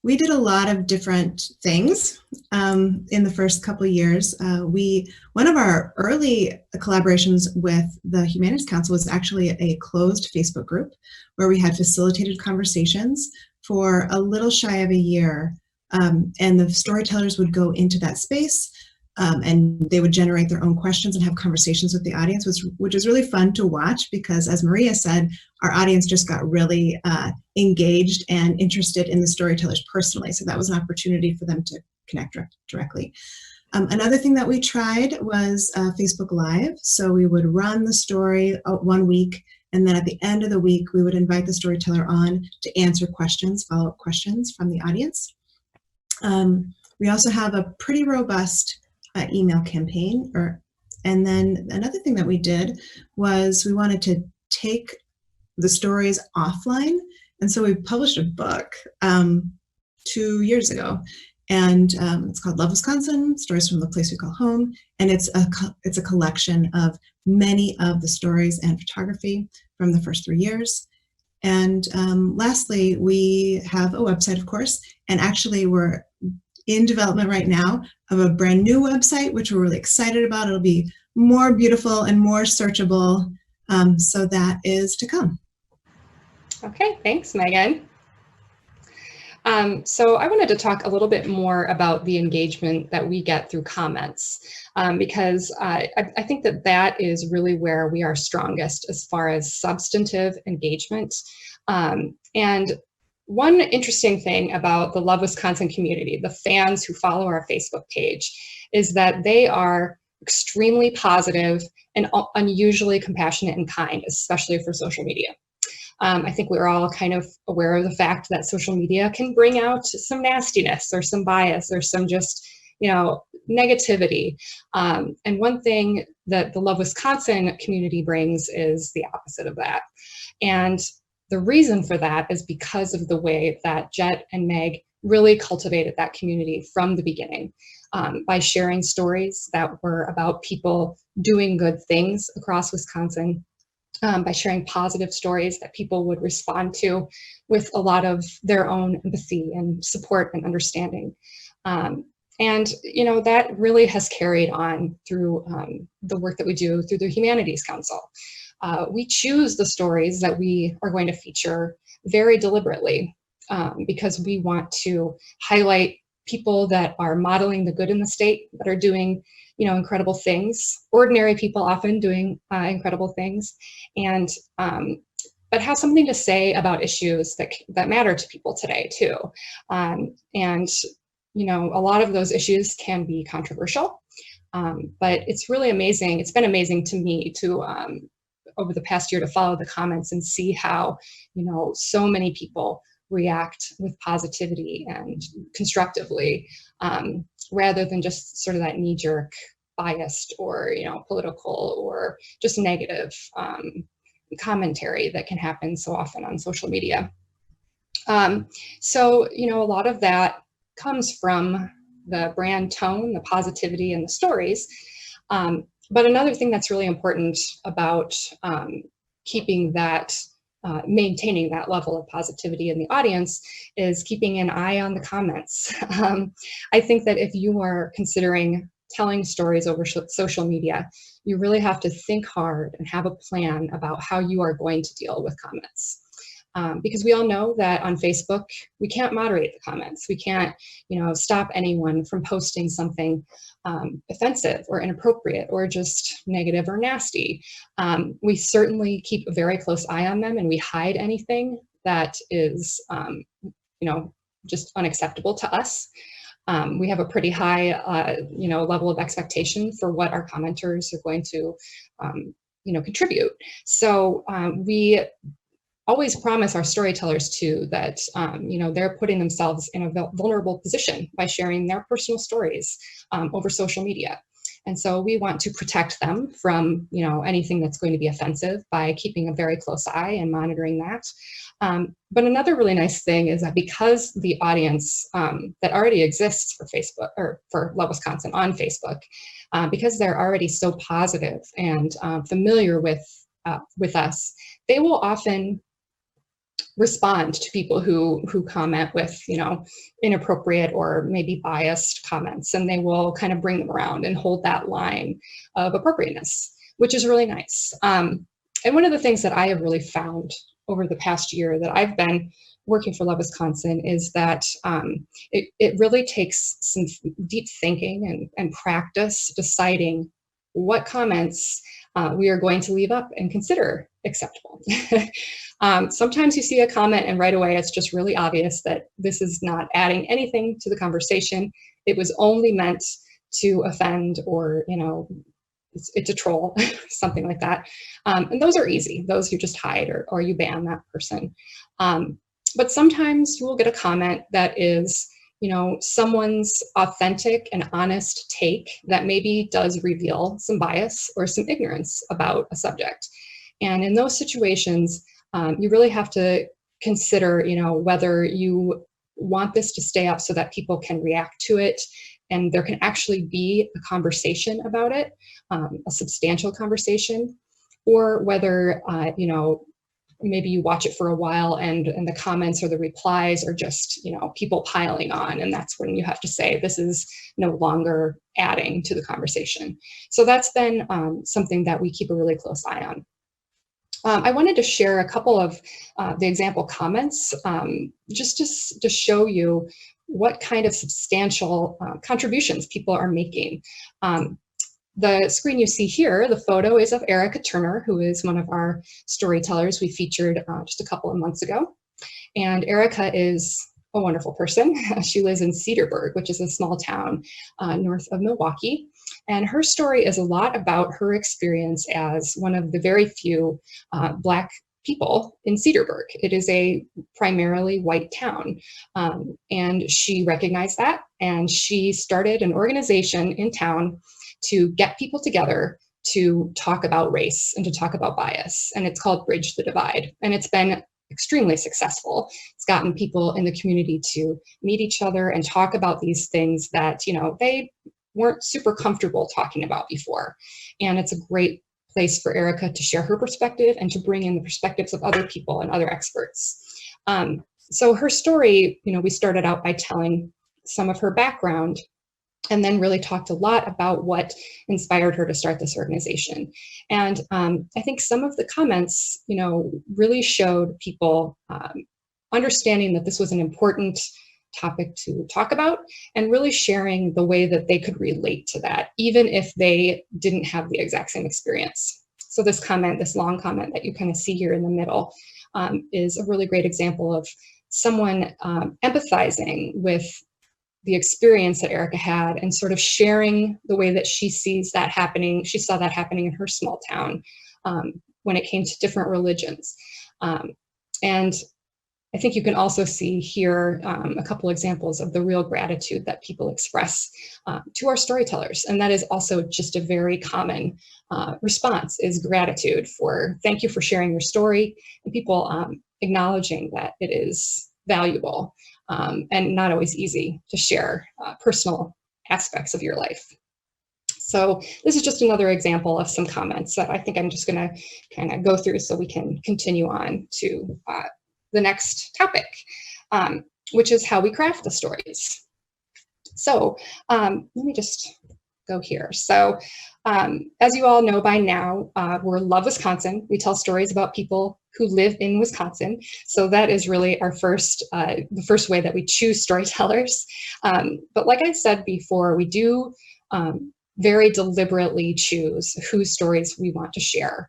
We did a lot of different things in the first couple of years. One of our early collaborations with the Humanities Council was actually a closed Facebook group where we had facilitated conversations for a little shy of a year. And the storytellers would go into that space and they would generate their own questions and have conversations with the audience, which was really fun to watch because, as Maria said, our audience just got really engaged and interested in the storytellers personally. So that was an opportunity for them to connect directly. Another thing that we tried was Facebook Live. So we would run the story 1 week, and then at the end of the week, we would invite the storyteller on to answer questions, follow-up questions from the audience. We also have a pretty robust email campaign. And then another thing that we did was we wanted to take the stories offline. And so we published a book 2 years ago. And it's called Love Wisconsin, Stories from the Place We Call Home. And it's a collection of many of the stories and photography from the first 3 years. And lastly, we have a website, of course, and actually we're in development right now of a brand new website, which we're really excited about. It'll be more beautiful and more searchable. So that is to come. Okay, thanks, Megan. So I wanted to talk a little bit more about the engagement that we get through comments, because I think that is really where we are strongest as far as substantive engagement. And one interesting thing about the Love Wisconsin community, the fans who follow our Facebook page, is that they are extremely positive and unusually compassionate and kind, especially for social media. I think we're all kind of aware of the fact that social media can bring out some nastiness or some bias or some just, negativity. And one thing that the Love Wisconsin community brings is the opposite of that. And the reason for that is because of the way that Jet and Meg really cultivated that community from the beginning. by sharing stories that were about people doing good things across Wisconsin, by sharing positive stories that people would respond to with a lot of their own empathy and support and understanding. And that really has carried on through the work that we do through the Humanities Council. We choose the stories that we are going to feature very deliberately because we want to highlight people that are modeling the good in the state, that are doing incredible things, ordinary people often doing incredible things, and but have something to say about issues that matter to people today too. And a lot of those issues can be controversial, but it's really amazing. It's been amazing to me to over the past year to follow the comments and see how so many people react with positivity and constructively, rather than just sort of that knee-jerk biased or political or just negative commentary that can happen so often on social media. So a lot of that comes from the brand tone, the positivity, and the stories. But another thing that's really important about keeping that, maintaining that level of positivity in the audience is keeping an eye on the comments. I think that if you are considering telling stories over social media, you really have to think hard and have a plan about how you are going to deal with comments. Because we all know that on Facebook, we can't moderate the comments. We can't, stop anyone from posting something offensive or inappropriate or just negative or nasty. We certainly keep a very close eye on them, and we hide anything that is, just unacceptable to us. We have a pretty high, level of expectation for what our commenters are going to, contribute. So we always promise our storytellers too that they're putting themselves in a vulnerable position by sharing their personal stories over social media. And so we want to protect them from anything that's going to be offensive by keeping a very close eye and monitoring that. But another really nice thing is that because the audience that already exists for Facebook or for Love Wisconsin on Facebook, because they're already so positive and familiar with us, they will often respond to people who comment with inappropriate or maybe biased comments, and they will kind of bring them around and hold that line of appropriateness, which is really nice. And one of the things that I have really found over the past year that I've been working for Love Wisconsin is that it really takes some deep thinking and practice deciding what comments we are going to leave up and consider acceptable. Sometimes you see a comment and right away it's just really obvious that this is not adding anything to the conversation. It was only meant to offend or, it's a troll, something like that. And those are easy. Those you just hide or you ban that person. But sometimes you will get a comment that is, someone's authentic and honest take that maybe does reveal some bias or some ignorance about a subject. And in those situations, you really have to consider, whether you want this to stay up so that people can react to it and there can actually be a conversation about it, a substantial conversation, or whether, maybe you watch it for a while and the comments or the replies are just, people piling on. And that's when you have to say, this is no longer adding to the conversation. So that's been something that we keep a really close eye on. I wanted to share a couple of the example comments just to show you what kind of substantial contributions people are making. The screen you see here, the photo is of Erica Turner, who is one of our storytellers we featured just a couple of months ago. And Erica is a wonderful person. She lives in Cedarburg, which is a small town north of Milwaukee. And her story is a lot about her experience as one of the very few Black people in Cedarburg. It is a primarily white town. And she recognized that, and she started an organization in town to get people together to talk about race and to talk about bias. And it's called Bridge the Divide. And it's been extremely successful. It's gotten people in the community to meet each other and talk about these things that, they weren't super comfortable talking about before. And it's a great place for Erica to share her perspective and to bring in the perspectives of other people and other experts. So her story, we started out by telling some of her background, and then really talked a lot about what inspired her to start this organization. And I think some of the comments, really showed people understanding that this was an important topic to talk about, and really sharing the way that they could relate to that, even if they didn't have the exact same experience. So this comment, this long comment that you kind of see here in the middle, is a really great example of someone empathizing with the experience that Erica had and sort of sharing the way that she sees that happening. She saw that happening in her small town when it came to different religions. And I think you can also see here a couple examples of the real gratitude that people express to our storytellers. And that is also just a very common response, is gratitude for, thank you for sharing your story, and people acknowledging that it is valuable and not always easy to share personal aspects of your life. So this is just another example of some comments that I think I'm just going to kind of go through so we can continue on to the next topic, which is how we craft the stories. So let me just go here. So as you all know by now, we're Love Wisconsin. We tell stories about people who live in Wisconsin. So that is really our first, the first way that we choose storytellers. But like I said before, we do very deliberately choose whose stories we want to share.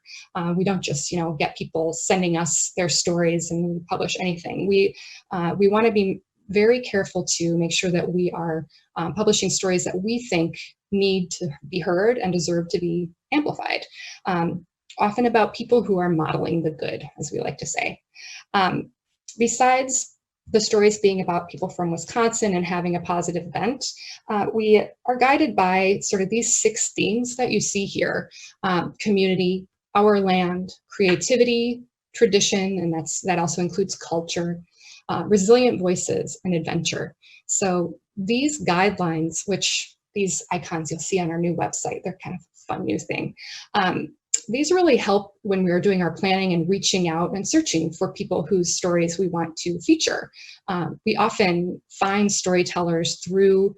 We don't just, get people sending us their stories and we publish anything. We want to be very careful to make sure that we are publishing stories that we think need to be heard and deserve to be amplified. Often about people who are modeling the good, as we like to say. Besides the stories being about people from Wisconsin and having a positive bent, we are guided by sort of these 6 themes that you see here: community, our land, creativity, tradition, and that also includes culture, resilient voices, and adventure. So these guidelines, which these icons you'll see on our new website, they're kind of a fun new thing. These really help when we're doing our planning and reaching out and searching for people whose stories we want to feature. We often find storytellers through,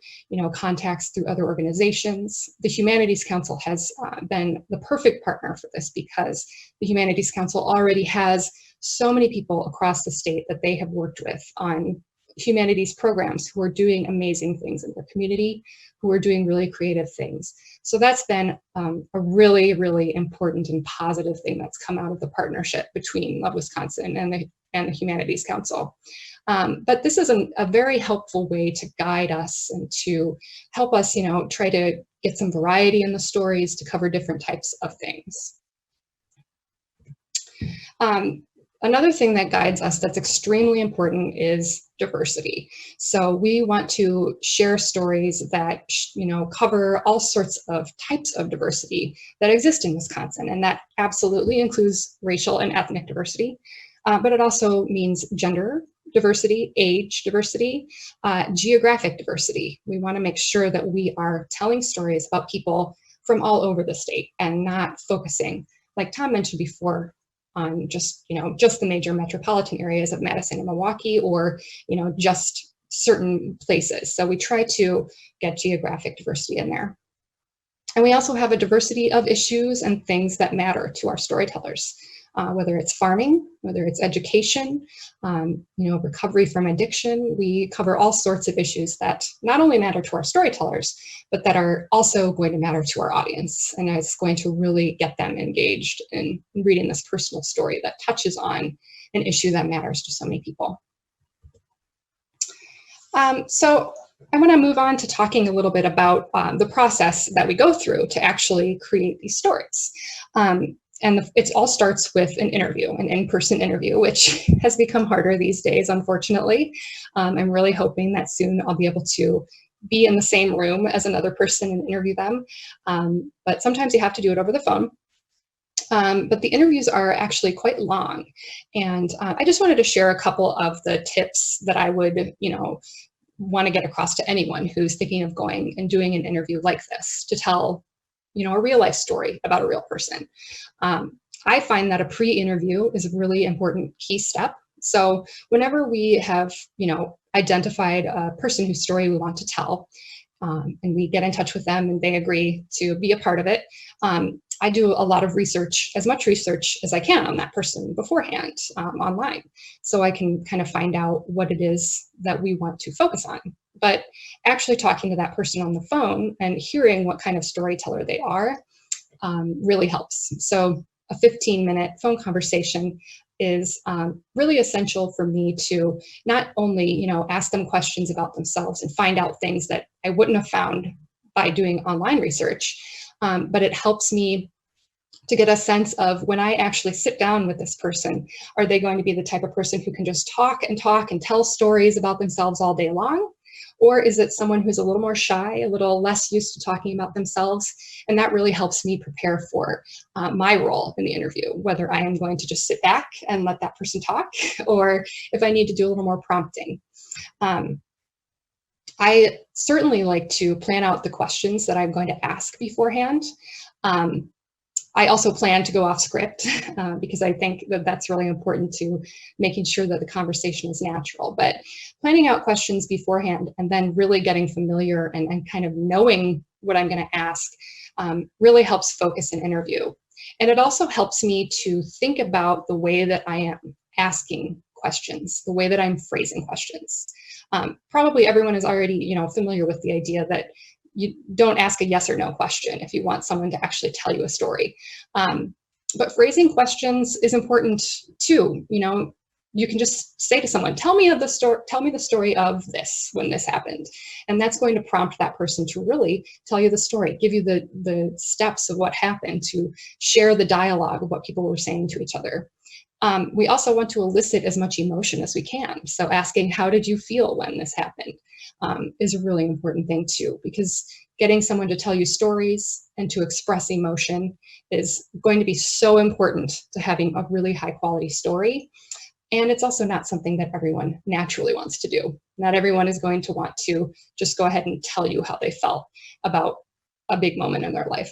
contacts through other organizations. The Humanities Council has been the perfect partner for this, because the Humanities Council already has so many people across the state that they have worked with on humanities programs who are doing amazing things in their community, who are doing really creative things. So that's been a really, really important and positive thing that's come out of the partnership between Love Wisconsin and the Humanities Council. But this is a very helpful way to guide us and to help us, try to get some variety in the stories, to cover different types of things. Another thing that guides us that's extremely important is diversity. So we want to share stories that, cover all sorts of types of diversity that exist in Wisconsin. And that absolutely includes racial and ethnic diversity, but it also means gender diversity, age diversity, geographic diversity. We want to make sure that we are telling stories about people from all over the state and not focusing, like Tom mentioned before, on just the major metropolitan areas of Madison and Milwaukee, or just certain places. So we try to get geographic diversity in there. And we also have a diversity of issues and things that matter to our storytellers, whether it's farming, whether it's education, recovery from addiction. We cover all sorts of issues that not only matter to our storytellers, but that are also going to matter to our audience. And it's going to really get them engaged in reading this personal story that touches on an issue that matters to so many people. So I want to move on to talking a little bit about the process that we go through to actually create these stories. And it all starts with an interview, an in-person interview, which has become harder these days, unfortunately. I'm really hoping that soon I'll be able to be in the same room as another person and interview them. But sometimes you have to do it over the phone. But the interviews are actually quite long. And I just wanted to share a couple of the tips that I would, want to get across to anyone who's thinking of going and doing an interview like this to tell, a real life story about a real person. I find that a pre-interview is a really important key step. So whenever we have, identified a person whose story we want to tell, and we get in touch with them and they agree to be a part of it, I do a lot of research, as much research as I can on that person beforehand online, so I can kind of find out what it is that we want to focus on. But actually talking to that person on the phone and hearing what kind of storyteller they are really helps. So a 15-minute phone conversation is really essential for me to not only, ask them questions about themselves and find out things that I wouldn't have found by doing online research, but it helps me to get a sense of, when I actually sit down with this person, are they going to be the type of person who can just talk and tell stories about themselves all day long? Or is it someone who's a little more shy, a little less used to talking about themselves? And that really helps me prepare for my role in the interview, whether I am going to just sit back and let that person talk, or if I need to do a little more prompting. I certainly like to plan out the questions that I'm going to ask beforehand. I also plan to go off script because I think that that's really important to making sure that the conversation is natural. But planning out questions beforehand and then really getting familiar and kind of knowing what I'm going to ask really helps focus an interview. And it also helps me to think about the way that I am asking questions, the way that I'm phrasing questions. Probably everyone is already, familiar with the idea that you don't ask a yes or no question if you want someone to actually tell you a story. But phrasing questions is important too. You can just say to someone, tell me the story of this, when this happened. And that's going to prompt that person to really tell you the story, give you the steps of what happened, to share the dialogue of what people were saying to each other. We also want to elicit as much emotion as we can. So asking, how did you feel when this happened, is a really important thing too, because getting someone to tell you stories and to express emotion is going to be so important to having a really high quality story. And it's also not something that everyone naturally wants to do. Not everyone is going to want to just go ahead and tell you how they felt about a big moment in their life.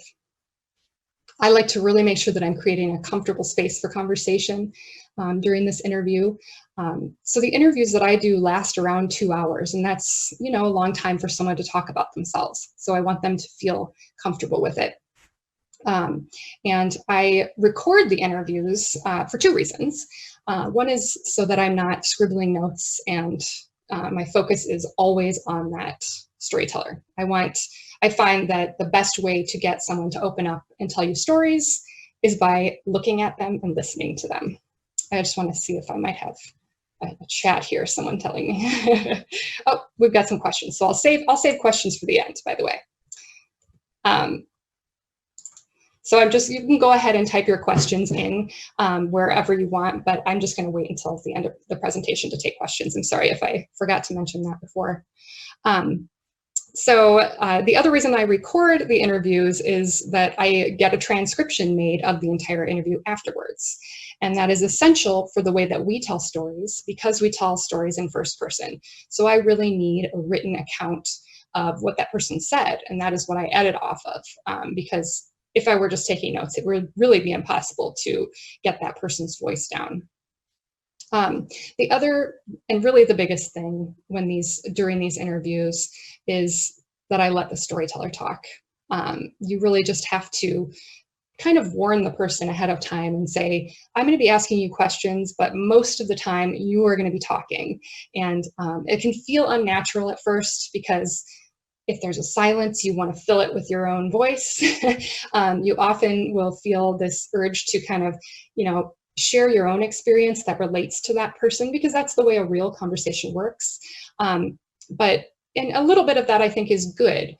I like to really make sure that I'm creating a comfortable space for conversation during this interview. So the interviews that I do last around 2 hours, and that's, a long time for someone to talk about themselves. So I want them to feel comfortable with it. And I record the interviews for two reasons. One is so that I'm not scribbling notes and my focus is always on that storyteller. I find that the best way to get someone to open up and tell you stories is by looking at them and listening to them. I just want to see if I might have a chat here, someone telling me. Oh, we've got some questions. So I'll save questions for the end, by the way. So you can go ahead and type your questions in wherever you want, but I'm just going to wait until the end of the presentation to take questions. I'm sorry if I forgot to mention that before. So the other reason I record the interviews is that I get a transcription made of the entire interview afterwards. And that is essential for the way that we tell stories, because we tell stories in first person. So I really need a written account of what that person said. And that is what I edit off of, because if I were just taking notes, it would really be impossible to get that person's voice down. The other, and really the biggest thing during these interviews, is that I let the storyteller talk. You really just have to kind of warn the person ahead of time and say, I'm going to be asking you questions, but most of the time you are going to be talking. And it can feel unnatural at first, because if there's a silence, you want to fill it with your own voice. You often will feel this urge to kind of, share your own experience that relates to that person, because that's the way a real conversation works. But a little bit of that, I think, is good,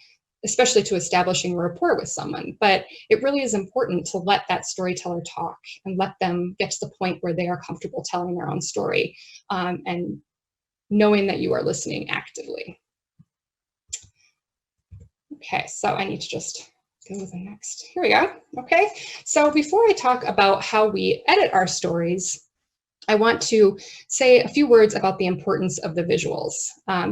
especially to establishing a rapport with someone. But it really is important to let that storyteller talk and let them get to the point where they are comfortable telling their own story, and knowing that you are listening actively. Okay, so I need to just go to the next. Here we go. Okay. So before I talk about how we edit our stories, I want to say a few words about the importance of the visuals,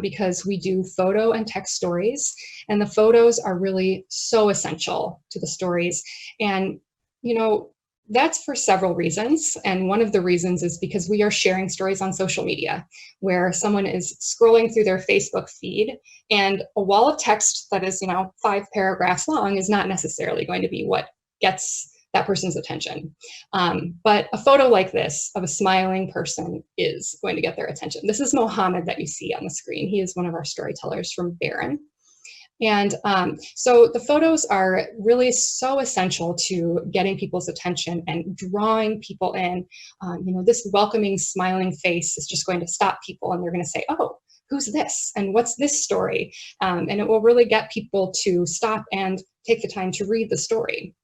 because we do photo and text stories, and the photos are really so essential to the stories. And, you know, that's for several reasons. And one of the reasons is because we are sharing stories on social media, where someone is scrolling through their Facebook feed, and a wall of text that is, 5 paragraphs long is not necessarily going to be what gets that person's attention. But a photo like this of a smiling person is going to get their attention. This is Mohammed that you see on the screen. He is one of our storytellers from Barron. And so the photos are really so essential to getting people's attention and drawing people in. This welcoming, smiling face is just going to stop people, and they're going to say, oh, who's this? And what's this story? And it will really get people to stop and take the time to read the story.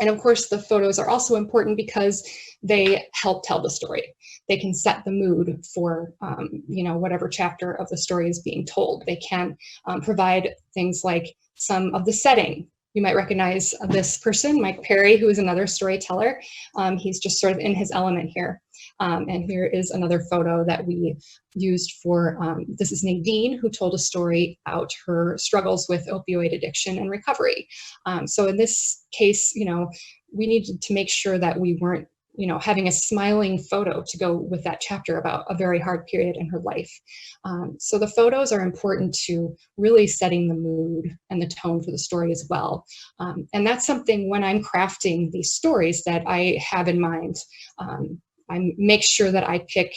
And of course, the photos are also important because they help tell the story. They can set the mood for, whatever chapter of the story is being told. They can provide things like some of the setting. You might recognize this person, Mike Perry, who is another storyteller. He's just sort of in his element here. And here is another photo that we used for, this is Nadine, who told a story about her struggles with opioid addiction and recovery. So in this case, we needed to make sure that we weren't, having a smiling photo to go with that chapter about a very hard period in her life. So the photos are important to really setting the mood and the tone for the story as well. And that's something when I'm crafting these stories that I have in mind. I make sure that I pick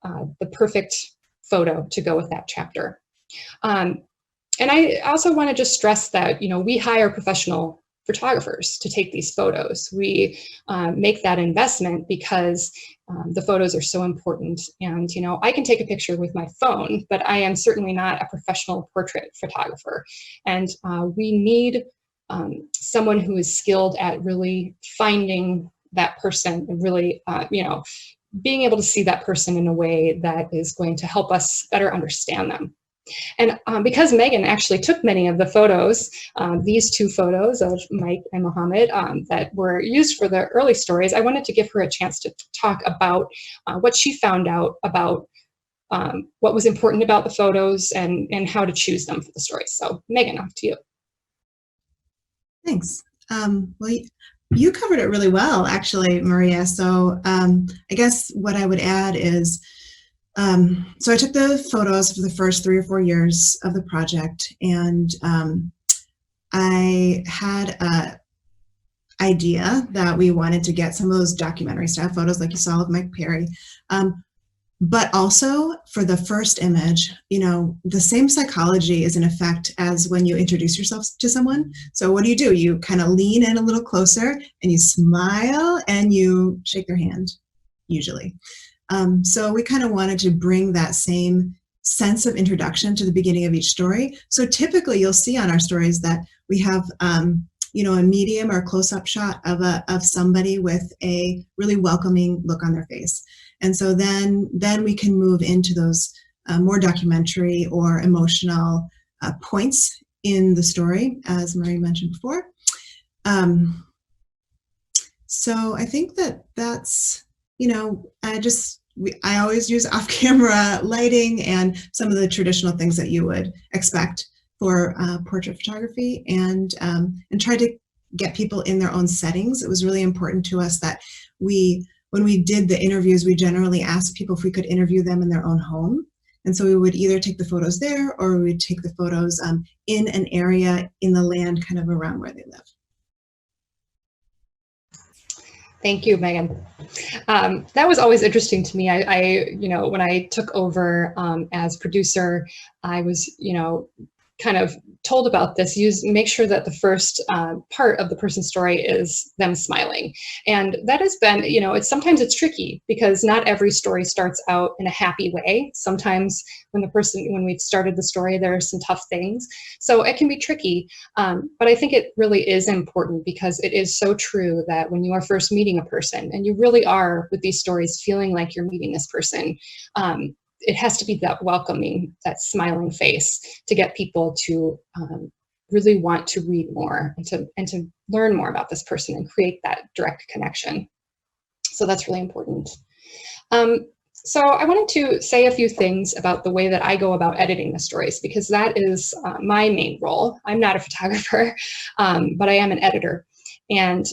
the perfect photo to go with that chapter. And I also want to just stress that, we hire professional photographers to take these photos. We make that investment because the photos are so important. And, I can take a picture with my phone, but I am certainly not a professional portrait photographer. And we need someone who is skilled at really finding that person and really, being able to see that person in a way that is going to help us better understand them. And because Megan actually took many of the photos, these 2 photos of Mike and Mohammed that were used for the early stories, I wanted to give her a chance to talk about what she found out about what was important about the photos and how to choose them for the stories. So Megan, off to you. Thanks. Well, you covered it really well, actually, Maria. So I guess what I would add is, so I took the photos for the first 3 or 4 years of the project, and I had an idea that we wanted to get some of those documentary style photos like you saw of Mike Perry. But also for the first image, the same psychology is in effect as when you introduce yourself to someone. So what do? You kind of lean in a little closer and you smile and you shake their hand, usually. So we kind of wanted to bring that same sense of introduction to the beginning of each story. So typically you'll see on our stories that we have a medium or close-up shot of somebody with a really welcoming look on their face. And so then we can move into those more documentary or emotional points in the story, as Marie mentioned before. So I think that's, I always use off-camera lighting and some of the traditional things that you would expect for portrait photography, and try to get people in their own settings. It was really important to us that when we did the interviews, we generally asked people if we could interview them in their own home. And so we would either take the photos there or we would take the photos in an area in the land kind of around where they live. Thank you, Megan. That was always interesting to me. I when I took over as producer, I was, kind of told about this. Make sure that the first part of the person's story is them smiling. And that has been, sometimes it's tricky because not every story starts out in a happy way. Sometimes when we've started the story, there are some tough things. So it can be tricky, but I think it really is important because it is so true that when you are first meeting a person, and you really are with these stories feeling like you're meeting this person, it has to be that welcoming, that smiling face to get people to really want to read more and to learn more about this person and create that direct connection. So that's really important. So I wanted to say a few things about the way that I go about editing the stories, because that is my main role. I'm not a photographer, but I am an editor. And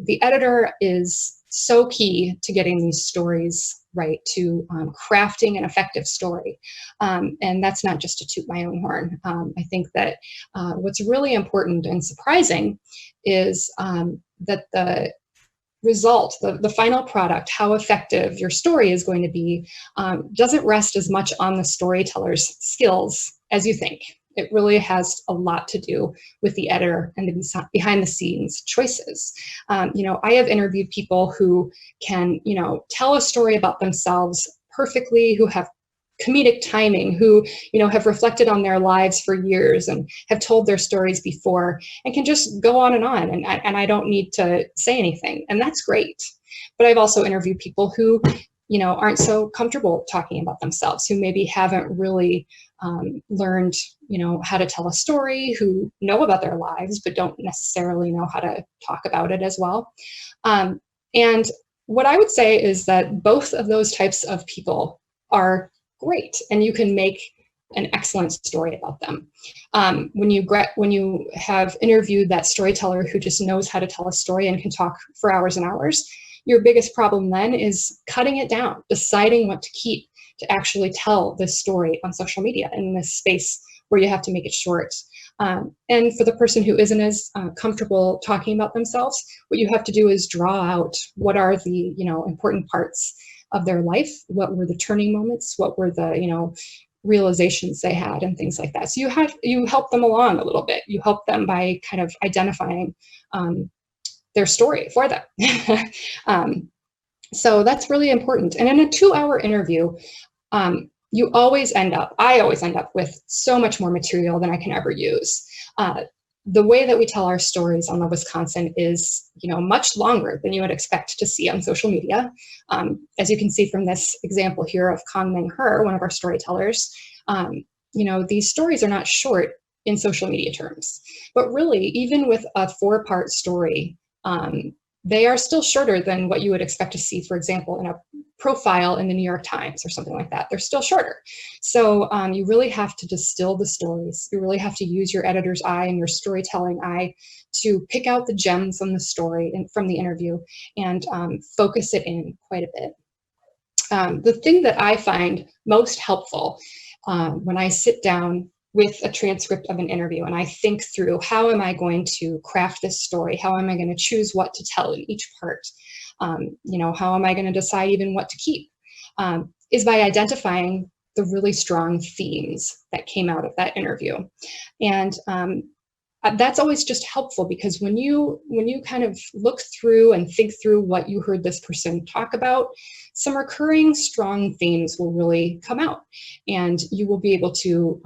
the editor is so key to getting these stories right, to crafting an effective story. And that's not just to toot my own horn. I think that what's really important and surprising is that the result, the final product, how effective your story is going to be, doesn't rest as much on the storyteller's skills as you think. It really has a lot to do with the editor and the behind the scenes choices. You know, I have interviewed people who can, you know, tell a story about themselves perfectly, who have comedic timing, who, you know, have reflected on their lives for years and have told their stories before and can just go on. And I don't need to say anything. And that's great. But I've also interviewed people who, you know, aren't so comfortable talking about themselves, who maybe haven't really learned, you know, how to tell a story, who know about their lives, but don't necessarily know how to talk about it as well. And what I would say is that both of those types of people are great, and you can make an excellent story about them. When you have interviewed that storyteller who just knows how to tell a story and can talk for hours and hours, your biggest problem then is cutting it down, deciding what to keep to actually tell this story on social media in this space where you have to make it short. And for the person who isn't as comfortable talking about themselves, what you have to do is draw out what are the, you know, important parts of their life, what were the turning moments, what were the, you know, realizations they had and things like that. So you help them along a little bit. You help them by kind of identifying their story for them. So that's really important. And in a 2-hour interview, I always end up with so much more material than I can ever use. The way that we tell our stories on Love Wisconsin is, you know, much longer than you would expect to see on social media. As you can see from this example here of Kong Ming Her, one of our storytellers, you know, these stories are not short in social media terms, but really, even with a 4-part story, they are still shorter than what you would expect to see, for example, in a profile in the New York Times or something like that. They're still shorter. So you really have to distill the stories. You really have to use your editor's eye and your storytelling eye to pick out the gems from the story and from the interview and focus it in quite a bit. The thing that I find most helpful when I sit down with a transcript of an interview and I think through, how am I going to craft this story? How am I going to choose what to tell in each part? You know, how am I going to decide even what to keep? Is by identifying the really strong themes that came out of that interview. And that's always just helpful, because when you kind of look through and think through what you heard this person talk about, some recurring strong themes will really come out, and you will be able to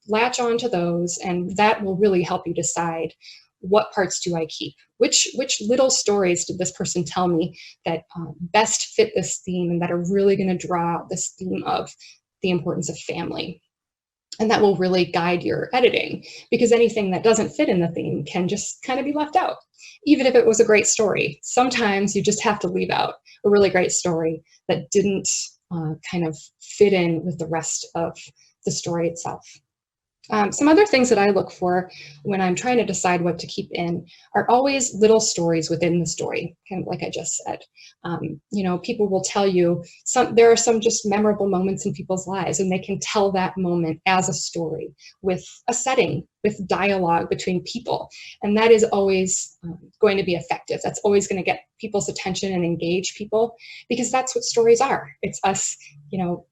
latch onto those, and that will really help you decide, what parts do I keep? Which little stories did this person tell me that best fit this theme and that are really going to draw out this theme of the importance of family? And that will really guide your editing, because anything that doesn't fit in the theme can just kind of be left out. Even if it was a great story, sometimes you just have to leave out a really great story that didn't kind of fit in with the rest of the story itself. Some other things that I look for when I'm trying to decide what to keep in are always little stories within the story, kind of like I just said. You know, people will tell you, there are some just memorable moments in people's lives, and they can tell that moment as a story with a setting, with dialogue between people. And that is always going to be effective. That's always going to get people's attention and engage people, because that's what stories are. It's us, you know,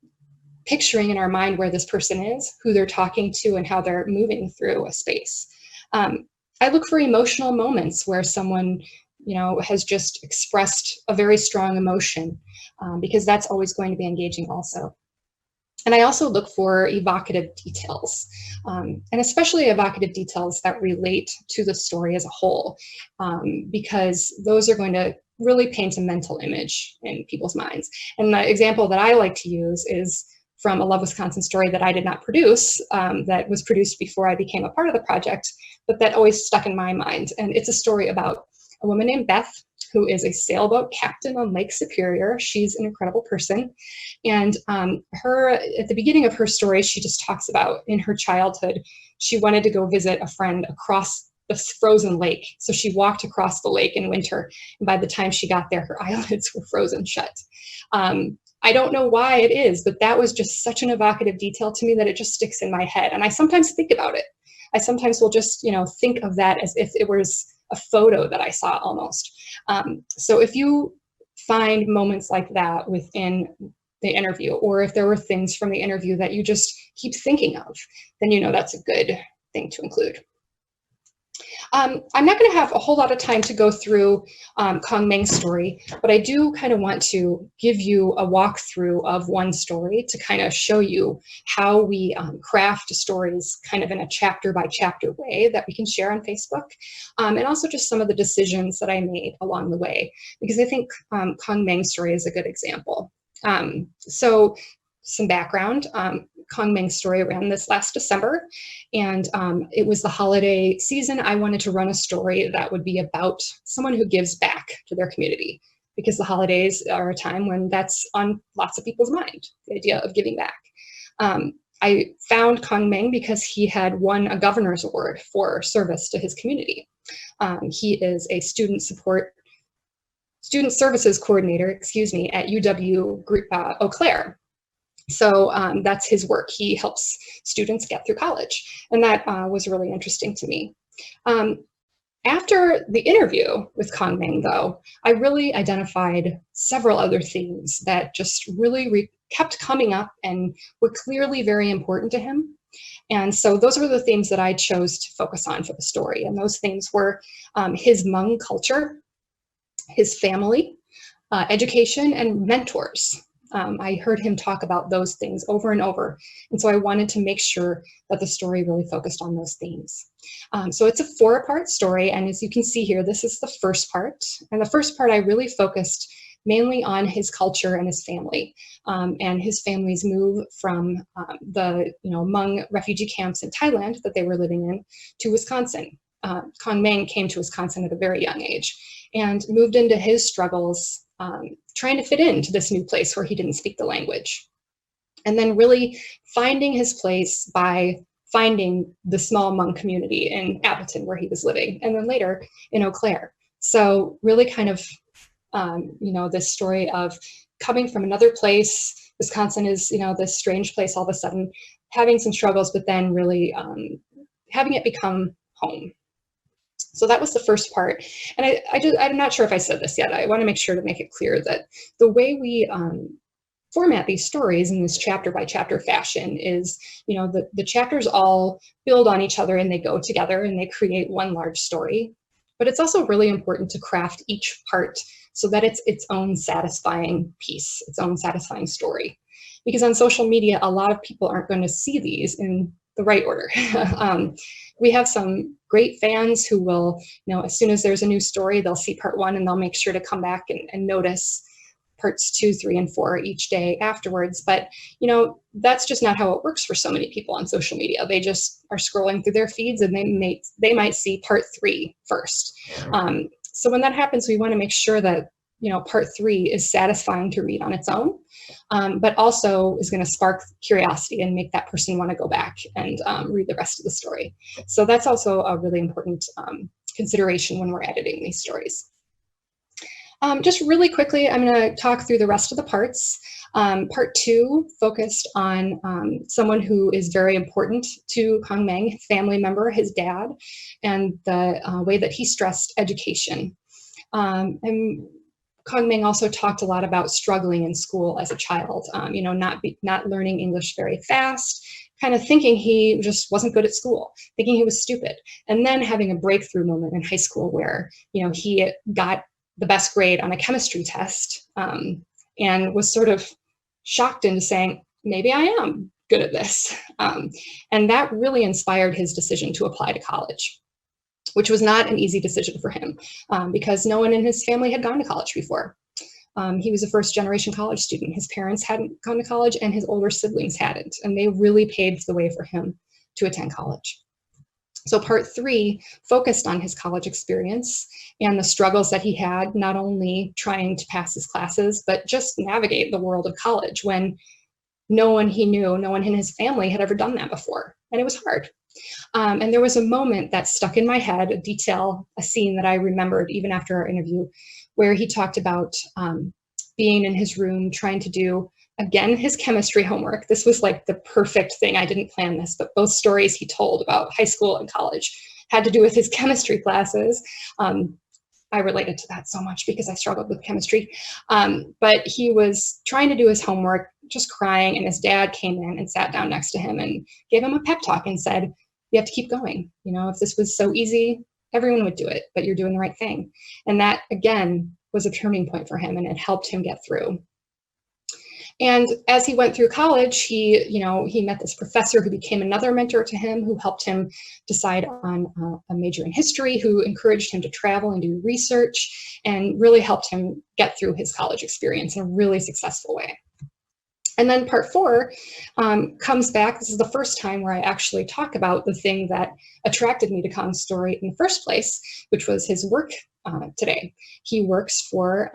picturing in our mind where this person is, who they're talking to, and how they're moving through a space. I look for emotional moments where someone, you know, has just expressed a very strong emotion, because that's always going to be engaging also. And I also look for evocative details, and especially evocative details that relate to the story as a whole, because those are going to really paint a mental image in people's minds. And the example that I like to use is from a Love Wisconsin story that I did not produce, that was produced before I became a part of the project, but that always stuck in my mind. And it's a story about a woman named Beth, who is a sailboat captain on Lake Superior. She's an incredible person. And her, at the beginning of her story, she just talks about in her childhood, she wanted to go visit a friend across the frozen lake. So she walked across the lake in winter. And by the time she got there, her eyelids were frozen shut. I don't know why it is, but that was just such an evocative detail to me that it just sticks in my head. And I sometimes think about it. I sometimes will just, think of that as if it was a photo that I saw almost. So if you find moments like that within the interview, or if there were things from the interview that you just keep thinking of, then that's a good thing to include. I'm not going to have a whole lot of time to go through Kong Meng's story, but I do kind of want to give you a walkthrough of one story to kind of show you how we craft stories kind of in a chapter by chapter way that we can share on Facebook, and also just some of the decisions that I made along the way, because I think Kong Meng's story is a good example. So some background. Kong Meng's story ran this last December, and it was the holiday season. I wanted to run a story that would be about someone who gives back to their community, because the holidays are a time when that's on lots of people's mind, the idea of giving back. I found Kong Meng because he had won a governor's award for service to his community. He is a student services coordinator, at UW Eau Claire. So that's his work. He helps students get through college. And that was really interesting to me. After the interview with Kong Meng, though, I really identified several other themes that just really kept coming up and were clearly very important to him. And so those were the themes that I chose to focus on for the story. And those themes were his Hmong culture, his family, education, and mentors. I heard him talk about those things over and over. And so I wanted to make sure that the story really focused on those themes. So it's a 4-part story. And as you can see here, this is the first part. And the first part, I really focused mainly on his culture and his family, and his family's move from the Hmong refugee camps in Thailand that they were living in to Wisconsin. Kong Meng came to Wisconsin at a very young age and moved into his struggles trying to fit into this new place where he didn't speak the language. And then really finding his place by finding the small Hmong community in Appleton where he was living, and then later in Eau Claire. So really kind of, this story of coming from another place. Wisconsin is, this strange place all of a sudden, having some struggles, but then really having it become home. So that was the first part. And I'm not sure if I said this yet. I want to make sure to make it clear that the way we format these stories in this chapter by chapter fashion is, the chapters all build on each other and they go together and they create one large story. But it's also really important to craft each part so that it's its own satisfying piece, its own satisfying story. Because on social media, a lot of people aren't going to see these in the right order. We have some great fans who will, as soon as there's a new story, they'll see part 1 and they'll make sure to come back and notice parts 2, 3, and 4 each day afterwards. But, that's just not how it works for so many people on social media. They just are scrolling through their feeds and they might see part 3 first. So when that happens, we want to make sure that part 3 is satisfying to read on its own, but also is going to spark curiosity and make that person want to go back and read the rest of the story. So that's also a really important consideration when we're editing these stories. Just really quickly, I'm going to talk through the rest of the parts. Part 2 focused on someone who is very important to Kong Meng, family member, his dad, and the way that he stressed education. And Kong Meng also talked a lot about struggling in school as a child, not learning English very fast, kind of thinking he just wasn't good at school, thinking he was stupid, and then having a breakthrough moment in high school where, he got the best grade on a chemistry test and was sort of shocked into saying, maybe I am good at this. And that really inspired his decision to apply to college, which was not an easy decision for him because no one in his family had gone to college before. He was a first-generation college student. His parents hadn't gone to college and his older siblings hadn't, and they really paved the way for him to attend college. So part 3 focused on his college experience and the struggles that he had, not only trying to pass his classes, but just navigate the world of college when no one he knew, no one in his family had ever done that before. And it was hard. And there was a moment that stuck in my head, a detail, a scene that I remembered even after our interview, where he talked about being in his room trying to do, again, his chemistry homework. This was like the perfect thing. I didn't plan this, but both stories he told about high school and college had to do with his chemistry classes. I related to that so much because I struggled with chemistry. But he was trying to do his homework, just crying, and his dad came in and sat down next to him and gave him a pep talk and said, you have to keep going. You know, if this was so easy, everyone would do it, but you're doing the right thing. And that, again, was a turning point for him, and it helped him get through. And as he went through college, he met this professor who became another mentor to him, who helped him decide on a major in history, who encouraged him to travel and do research, and really helped him get through his college experience in a really successful way. And then part 4 comes back. This is the first time where I actually talk about the thing that attracted me to Kong's story in the first place, which was his work today. He works for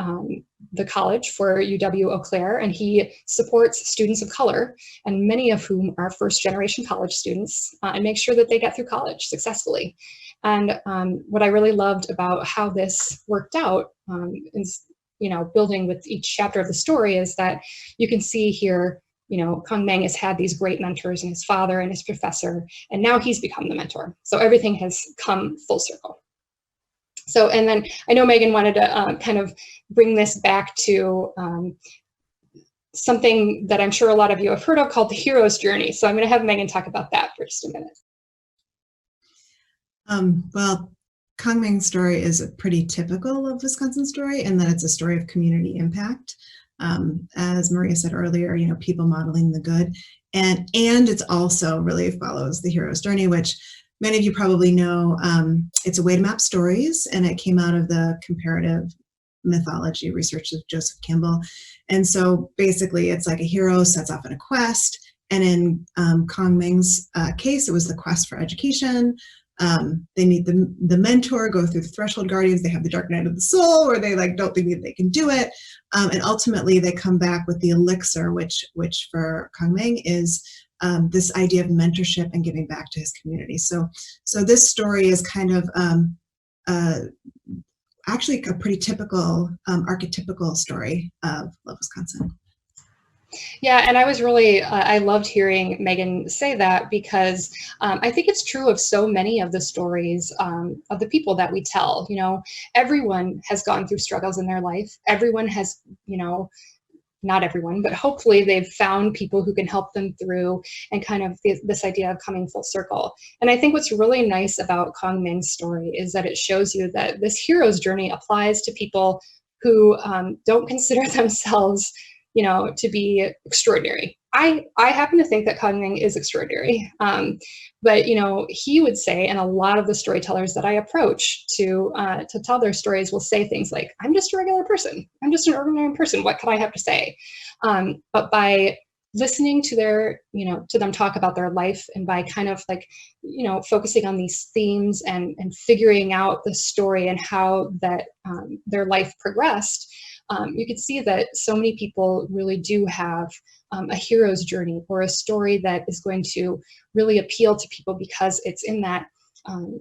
the college, for UW-Eau Claire, and he supports students of color, and many of whom are first-generation college students, and makes sure that they get through college successfully. And what I really loved about how this worked out is, building with each chapter of the story, is that you can see here, Kong Meng has had these great mentors, and his father and his professor, and now he's become the mentor. So everything has come full circle. So, and then I know Megan wanted to kind of bring this back to something that I'm sure a lot of you have heard of called the hero's journey. So I'm going to have Megan talk about that for just a minute. Well, Kong Meng's story is a pretty typical of Wisconsin story, in that it's a story of community impact. As Maria said earlier, people modeling the good, and it's also really follows the hero's journey, which many of you probably know. It's a way to map stories, and it came out of the comparative mythology research of Joseph Campbell. And so basically it's like a hero sets off on a quest, and in Kong Meng's case, it was the quest for education. They meet the mentor, go through the threshold guardians, they have the dark night of the soul, where they don't think that they can do it. And ultimately they come back with the elixir, which for Kong Meng is this idea of mentorship and giving back to his community. So this story is kind of actually a pretty typical, archetypical story of Love Wisconsin. Yeah, and I was really, I loved hearing Megan say that, because I think it's true of so many of the stories of the people that we tell. Everyone has gone through struggles in their life. Everyone has, not everyone, but hopefully they've found people who can help them through, and kind of this idea of coming full circle. And I think what's really nice about Kong Meng's story is that it shows you that this hero's journey applies to people who don't consider themselves to be extraordinary. I happen to think that Kong Meng is extraordinary. But he would say, and a lot of the storytellers that I approach to tell their stories will say things like, I'm just a regular person. I'm just an ordinary person. What could I have to say? But by listening to to them talk about their life, and by kind of focusing on these themes and figuring out the story and how that their life progressed, you can see that so many people really do have a hero's journey, or a story that is going to really appeal to people because it's in that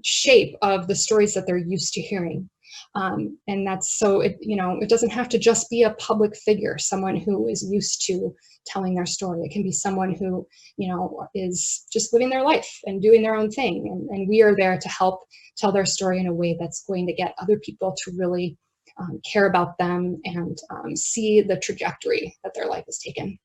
shape of the stories that they're used to hearing. And that's so, it doesn't have to just be a public figure, someone who is used to telling their story. It can be someone who, is just living their life and doing their own thing. And we are there to help tell their story in a way that's going to get other people to really care about them and see the trajectory that their life has taken.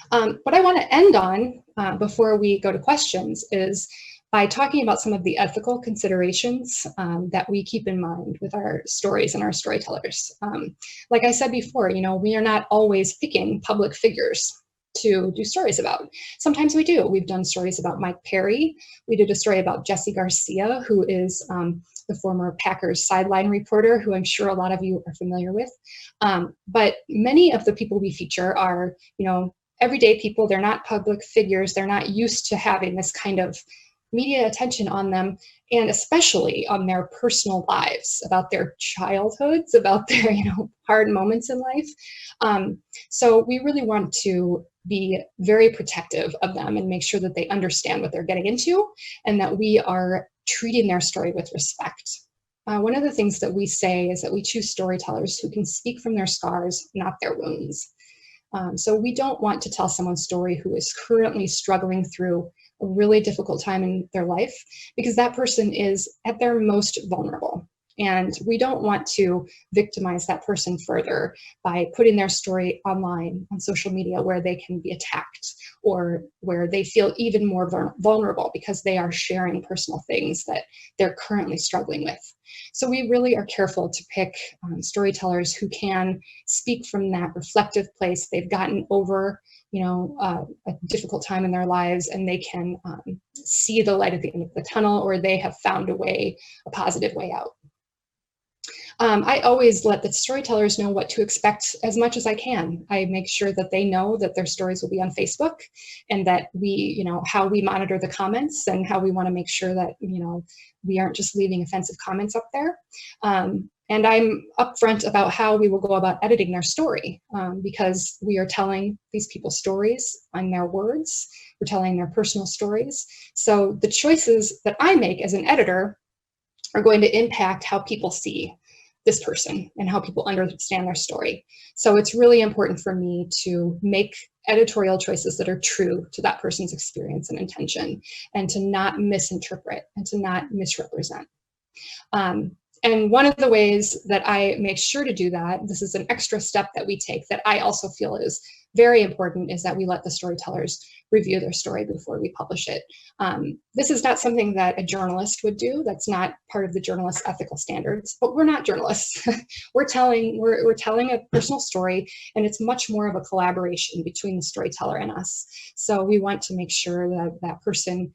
What I want to end on before we go to questions is by talking about some of the ethical considerations that we keep in mind with our stories and our storytellers. Like I said before, we are not always picking public figures. to do stories about. Sometimes we do. We've done stories about Mike Perry. We did a story about Jesse Garcia, who is the former Packers sideline reporter, who I'm sure a lot of you are familiar with. But many of the people we feature are, everyday people. They're not public figures. They're not used to having this kind of media attention on them, and especially on their personal lives, about their childhoods, about their hard moments in life. So we really want to be very protective of them and make sure that they understand what they're getting into, and that we are treating their story with respect. One of the things that we say is that we choose storytellers who can speak from their scars, not their wounds. So we don't want to tell someone's story who is currently struggling through a really difficult time in their life, because that person is at their most vulnerable. And we don't want to victimize that person further by putting their story online on social media, where they can be attacked or where they feel even more vulnerable because they are sharing personal things that they're currently struggling with. So we really are careful to pick storytellers who can speak from that reflective place. They've gotten over a difficult time in their lives, and they can see the light at the end of the tunnel, or they have found a positive way out. I always let the storytellers know what to expect as much as I can. I make sure that they know that their stories will be on Facebook, and that we, how we monitor the comments, and how we want to make sure that, we aren't just leaving offensive comments up there. And I'm upfront about how we will go about editing their story, because we are telling these people's stories on their words. We're telling their personal stories. So the choices that I make as an editor are going to impact how people see this person and how people understand their story. So it's really important for me to make editorial choices that are true to that person's experience and intention, and to not misinterpret and to not misrepresent. And one of the ways that I make sure to do that, this is an extra step that we take that I also feel is very important, is that we let the storytellers review their story before we publish it. This is not something that a journalist would do. That's not part of the journalist's ethical standards, but we're not journalists. we're telling a personal story, and it's much more of a collaboration between the storyteller and us. So we want to make sure that that person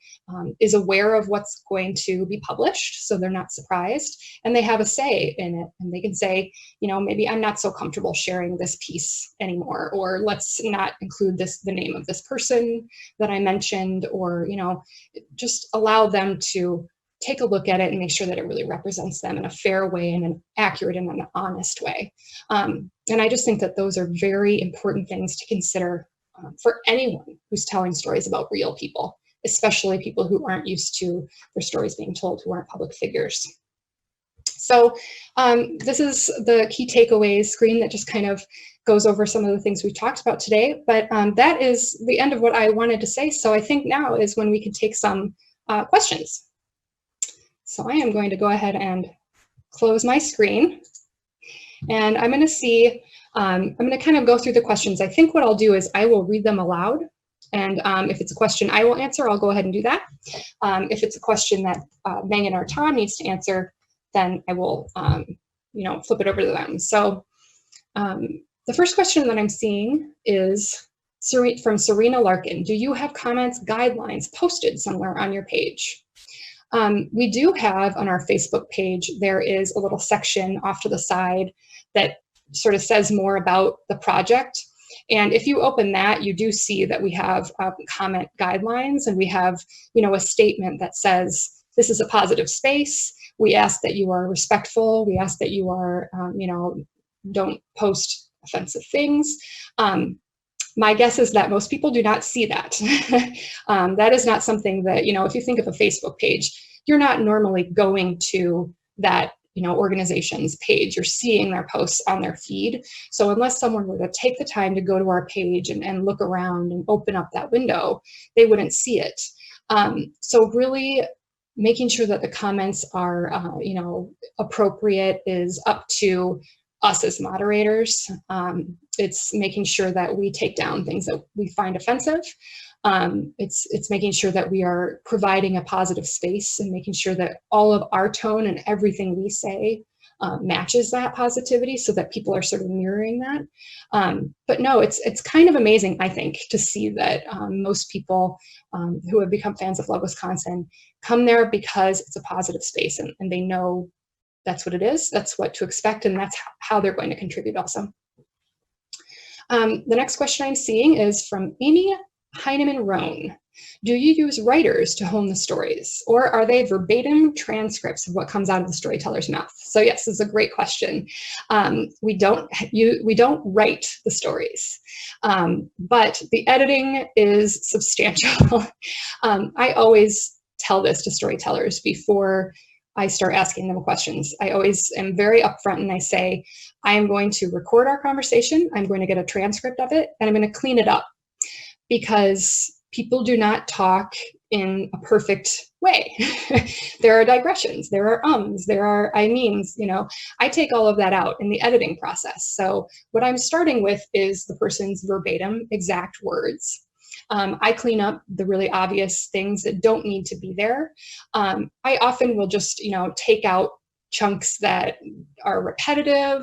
is aware of what's going to be published, so they're not surprised, and they have a say in it, and they can say, maybe I'm not so comfortable sharing this piece anymore, or let's not include the name of this person that I mentioned, or just allow them to take a look at it and make sure that it really represents them in a fair way and an accurate and an honest way. And I just think that those are very important things to consider for anyone who's telling stories about real people, especially people who aren't used to their stories being told, who aren't public figures. So this is the key takeaways screen that just kind of goes over some of the things we've talked about today. But that is the end of what I wanted to say. So I think now is when we can take some questions. So I am going to go ahead and close my screen. And I'm going to see, I'm going to kind of go through the questions. I think what I'll do is I will read them aloud. And if it's a question I will answer, I'll go ahead and do that. If it's a question that Megan or Tom needs to answer, then I will, flip it over to them. So the first question that I'm seeing is from Serena Larkin. Do you have comments, guidelines posted somewhere on your page? We do have on our Facebook page, there is a little section off to the side that sort of says more about the project. And if you open that, you do see that we have comment guidelines, and we have, a statement that says, this is a positive space. We ask that you are respectful. We ask that you are, don't post offensive things. My guess is that most people do not see that. That is not something that, if you think of a Facebook page, you're not normally going to that, organization's page. You're seeing their posts on their feed. So unless someone were to take the time to go to our page and look around and open up that window, they wouldn't see it. So really making sure that the comments are, appropriate is up to us as moderators. It's making sure that we take down things that we find offensive. It's making sure that we are providing a positive space, and making sure that all of our tone and everything we say matches that positivity so that people are sort of mirroring that. But no, it's kind of amazing, I think, to see that most people who have become fans of Love Wisconsin come there because it's a positive space and they know that's what it is, that's what to expect, and that's how they're going to contribute also. The next question I'm seeing is from Amy Heineman-Roan. Do you use writers to hone the stories, or are they verbatim transcripts of what comes out of the storyteller's mouth? So yes, this is a great question. We don't write the stories, but the editing is substantial. I always tell this to storytellers before I start asking them questions. I always am very upfront and I say, I am going to record our conversation, I'm going to get a transcript of it, and I'm going to clean it up, because people do not talk in a perfect way. There are digressions, there are ums, there are I means, you know, I take all of that out in the editing process. So what I'm starting with is the person's verbatim exact words. I clean up the really obvious things that don't need to be there. I often will just, you know, take out chunks that are repetitive,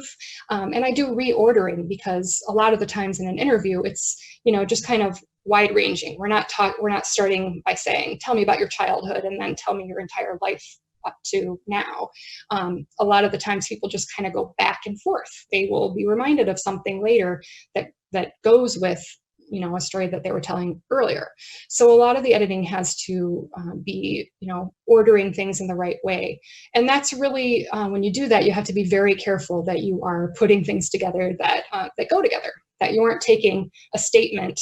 and I do reordering, because a lot of the times in an interview, it's, you know, just kind of wide ranging. We're not starting by saying, tell me about your childhood and then tell me your entire life up to now. A lot of the times people just kind of go back and forth. They will be reminded of something later that goes with, you know, a story that they were telling earlier. So a lot of the editing has to be, you know, ordering things in the right way. And that's really, when you do that, you have to be very careful that you are putting things together that go together, that you aren't taking a statement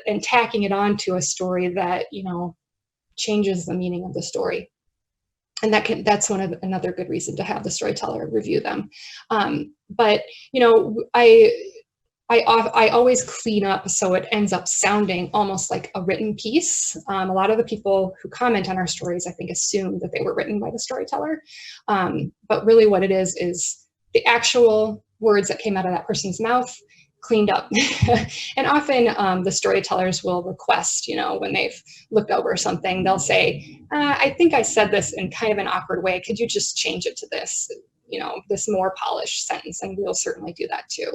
and tacking it onto a story that, you know, changes the meaning of the story. And that's another good reason to have the storyteller review them. But, you know, I always clean up so it ends up sounding almost like a written piece. A lot of the people who comment on our stories, I think, assume that they were written by the storyteller. But really what it is the actual words that came out of that person's mouth cleaned up. And often the storytellers will request, you know, when they've looked over something, they'll say, I think I said this in kind of an awkward way. Could you just change it to this? You know, this more polished sentence, and we'll certainly do that too,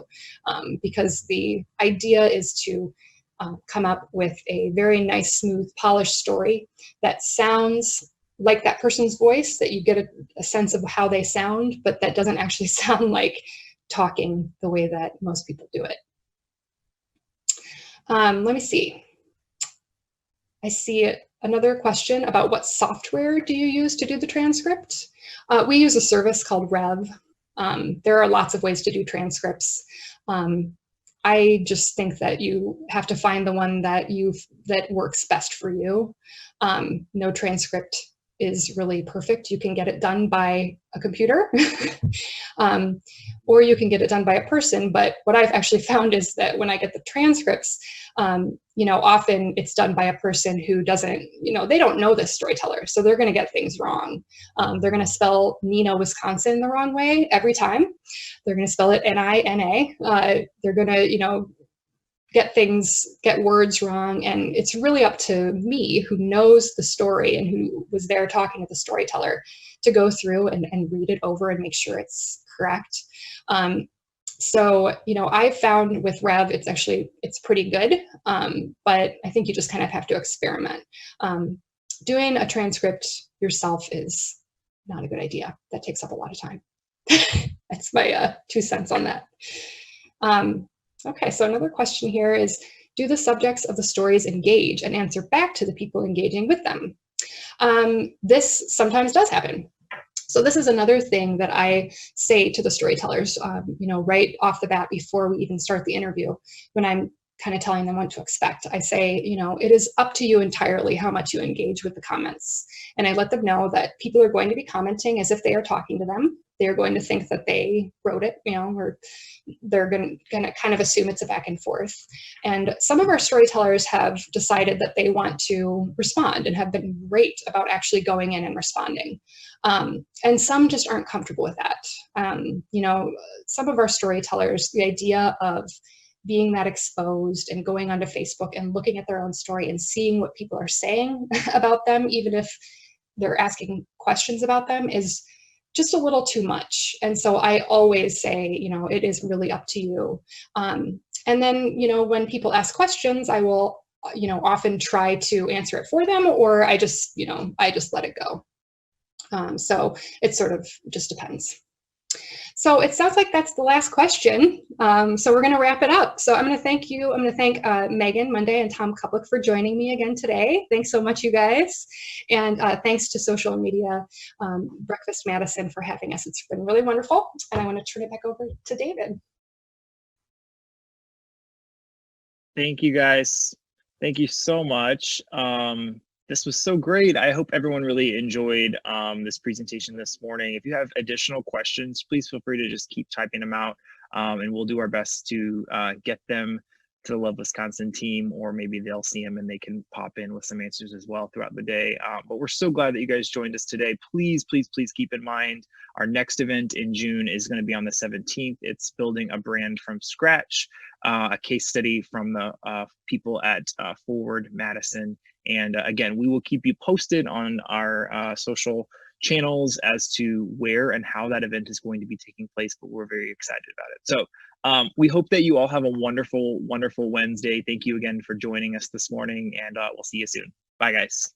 because the idea is to come up with a very nice, smooth, polished story that sounds like that person's voice, that you get a sense of how they sound, but that doesn't actually sound like talking the way that most people do it. Let me see. I see another question about what software do you use to do the transcript? We use a service called Rev. There are lots of ways to do transcripts. I just think that you have to find the one that works best for you. No transcript is really perfect. You can get it done by a computer, or you can get it done by a person. But what I've actually found is that when I get the transcripts, you know, often it's done by a person who doesn't, you know, they don't know this storyteller, so they're going to get things wrong. They're going to spell Nina, Wisconsin the wrong way every time. They're going to spell it N-I-N-A. They're going to, you know, get words wrong, and it's really up to me, who knows the story and who was there talking to the storyteller, to go through and read it over and make sure it's correct. So, you know, I found with Rev, it's pretty good, but I think you just kind of have to experiment. Doing a transcript yourself is not a good idea. That takes up a lot of time. That's my 2 cents on that. Okay, so another question here is, do the subjects of the stories engage and answer back to the people engaging with them? This sometimes does happen. So this is another thing that I say to the storytellers, you know, right off the bat before we even start the interview, when I'm kind of telling them what to expect. I say, you know, it is up to you entirely how much you engage with the comments. And I let them know that people are going to be commenting as if they are talking to them. They're going to think that they wrote it, you know, or they're going to kind of assume it's a back and forth. And some of our storytellers have decided that they want to respond and have been great about actually going in and responding. And some just aren't comfortable with that. You know, some of our storytellers, the idea of being that exposed and going onto Facebook and looking at their own story and seeing what people are saying about them, even if they're asking questions about them, is just a little too much. And so I always say, you know, it is really up to you. And then, you know, when people ask questions, I will, you know, often try to answer it for them, or I just, you know, I just let it go. So it sort of just depends. So it sounds like that's the last question. So we're going to wrap it up. So I'm going to thank you. I'm going to thank Megan Monday and Tom Kuplic for joining me again today. Thanks so much, you guys. And thanks to Social Media Breakfast Madison for having us. It's been really wonderful. And I want to turn it back over to David. Thank you, guys. Thank you so much. This was so great. I hope everyone really enjoyed this presentation this morning. If you have additional questions, please feel free to just keep typing them out, and we'll do our best to get them to the Love Wisconsin team, or maybe they'll see them and they can pop in with some answers as well throughout the day. But we're so glad that you guys joined us today. Please, please, please keep in mind our next event in June is going to be on the 17th. It's building a brand from scratch, a case study from the people at Forward Madison. And again, we will keep you posted on our social channels as to where and how that event is going to be taking place, but we're very excited about it. So we hope that you all have a wonderful, wonderful Wednesday. Thank you again for joining us this morning, and we'll see you soon. Bye, guys.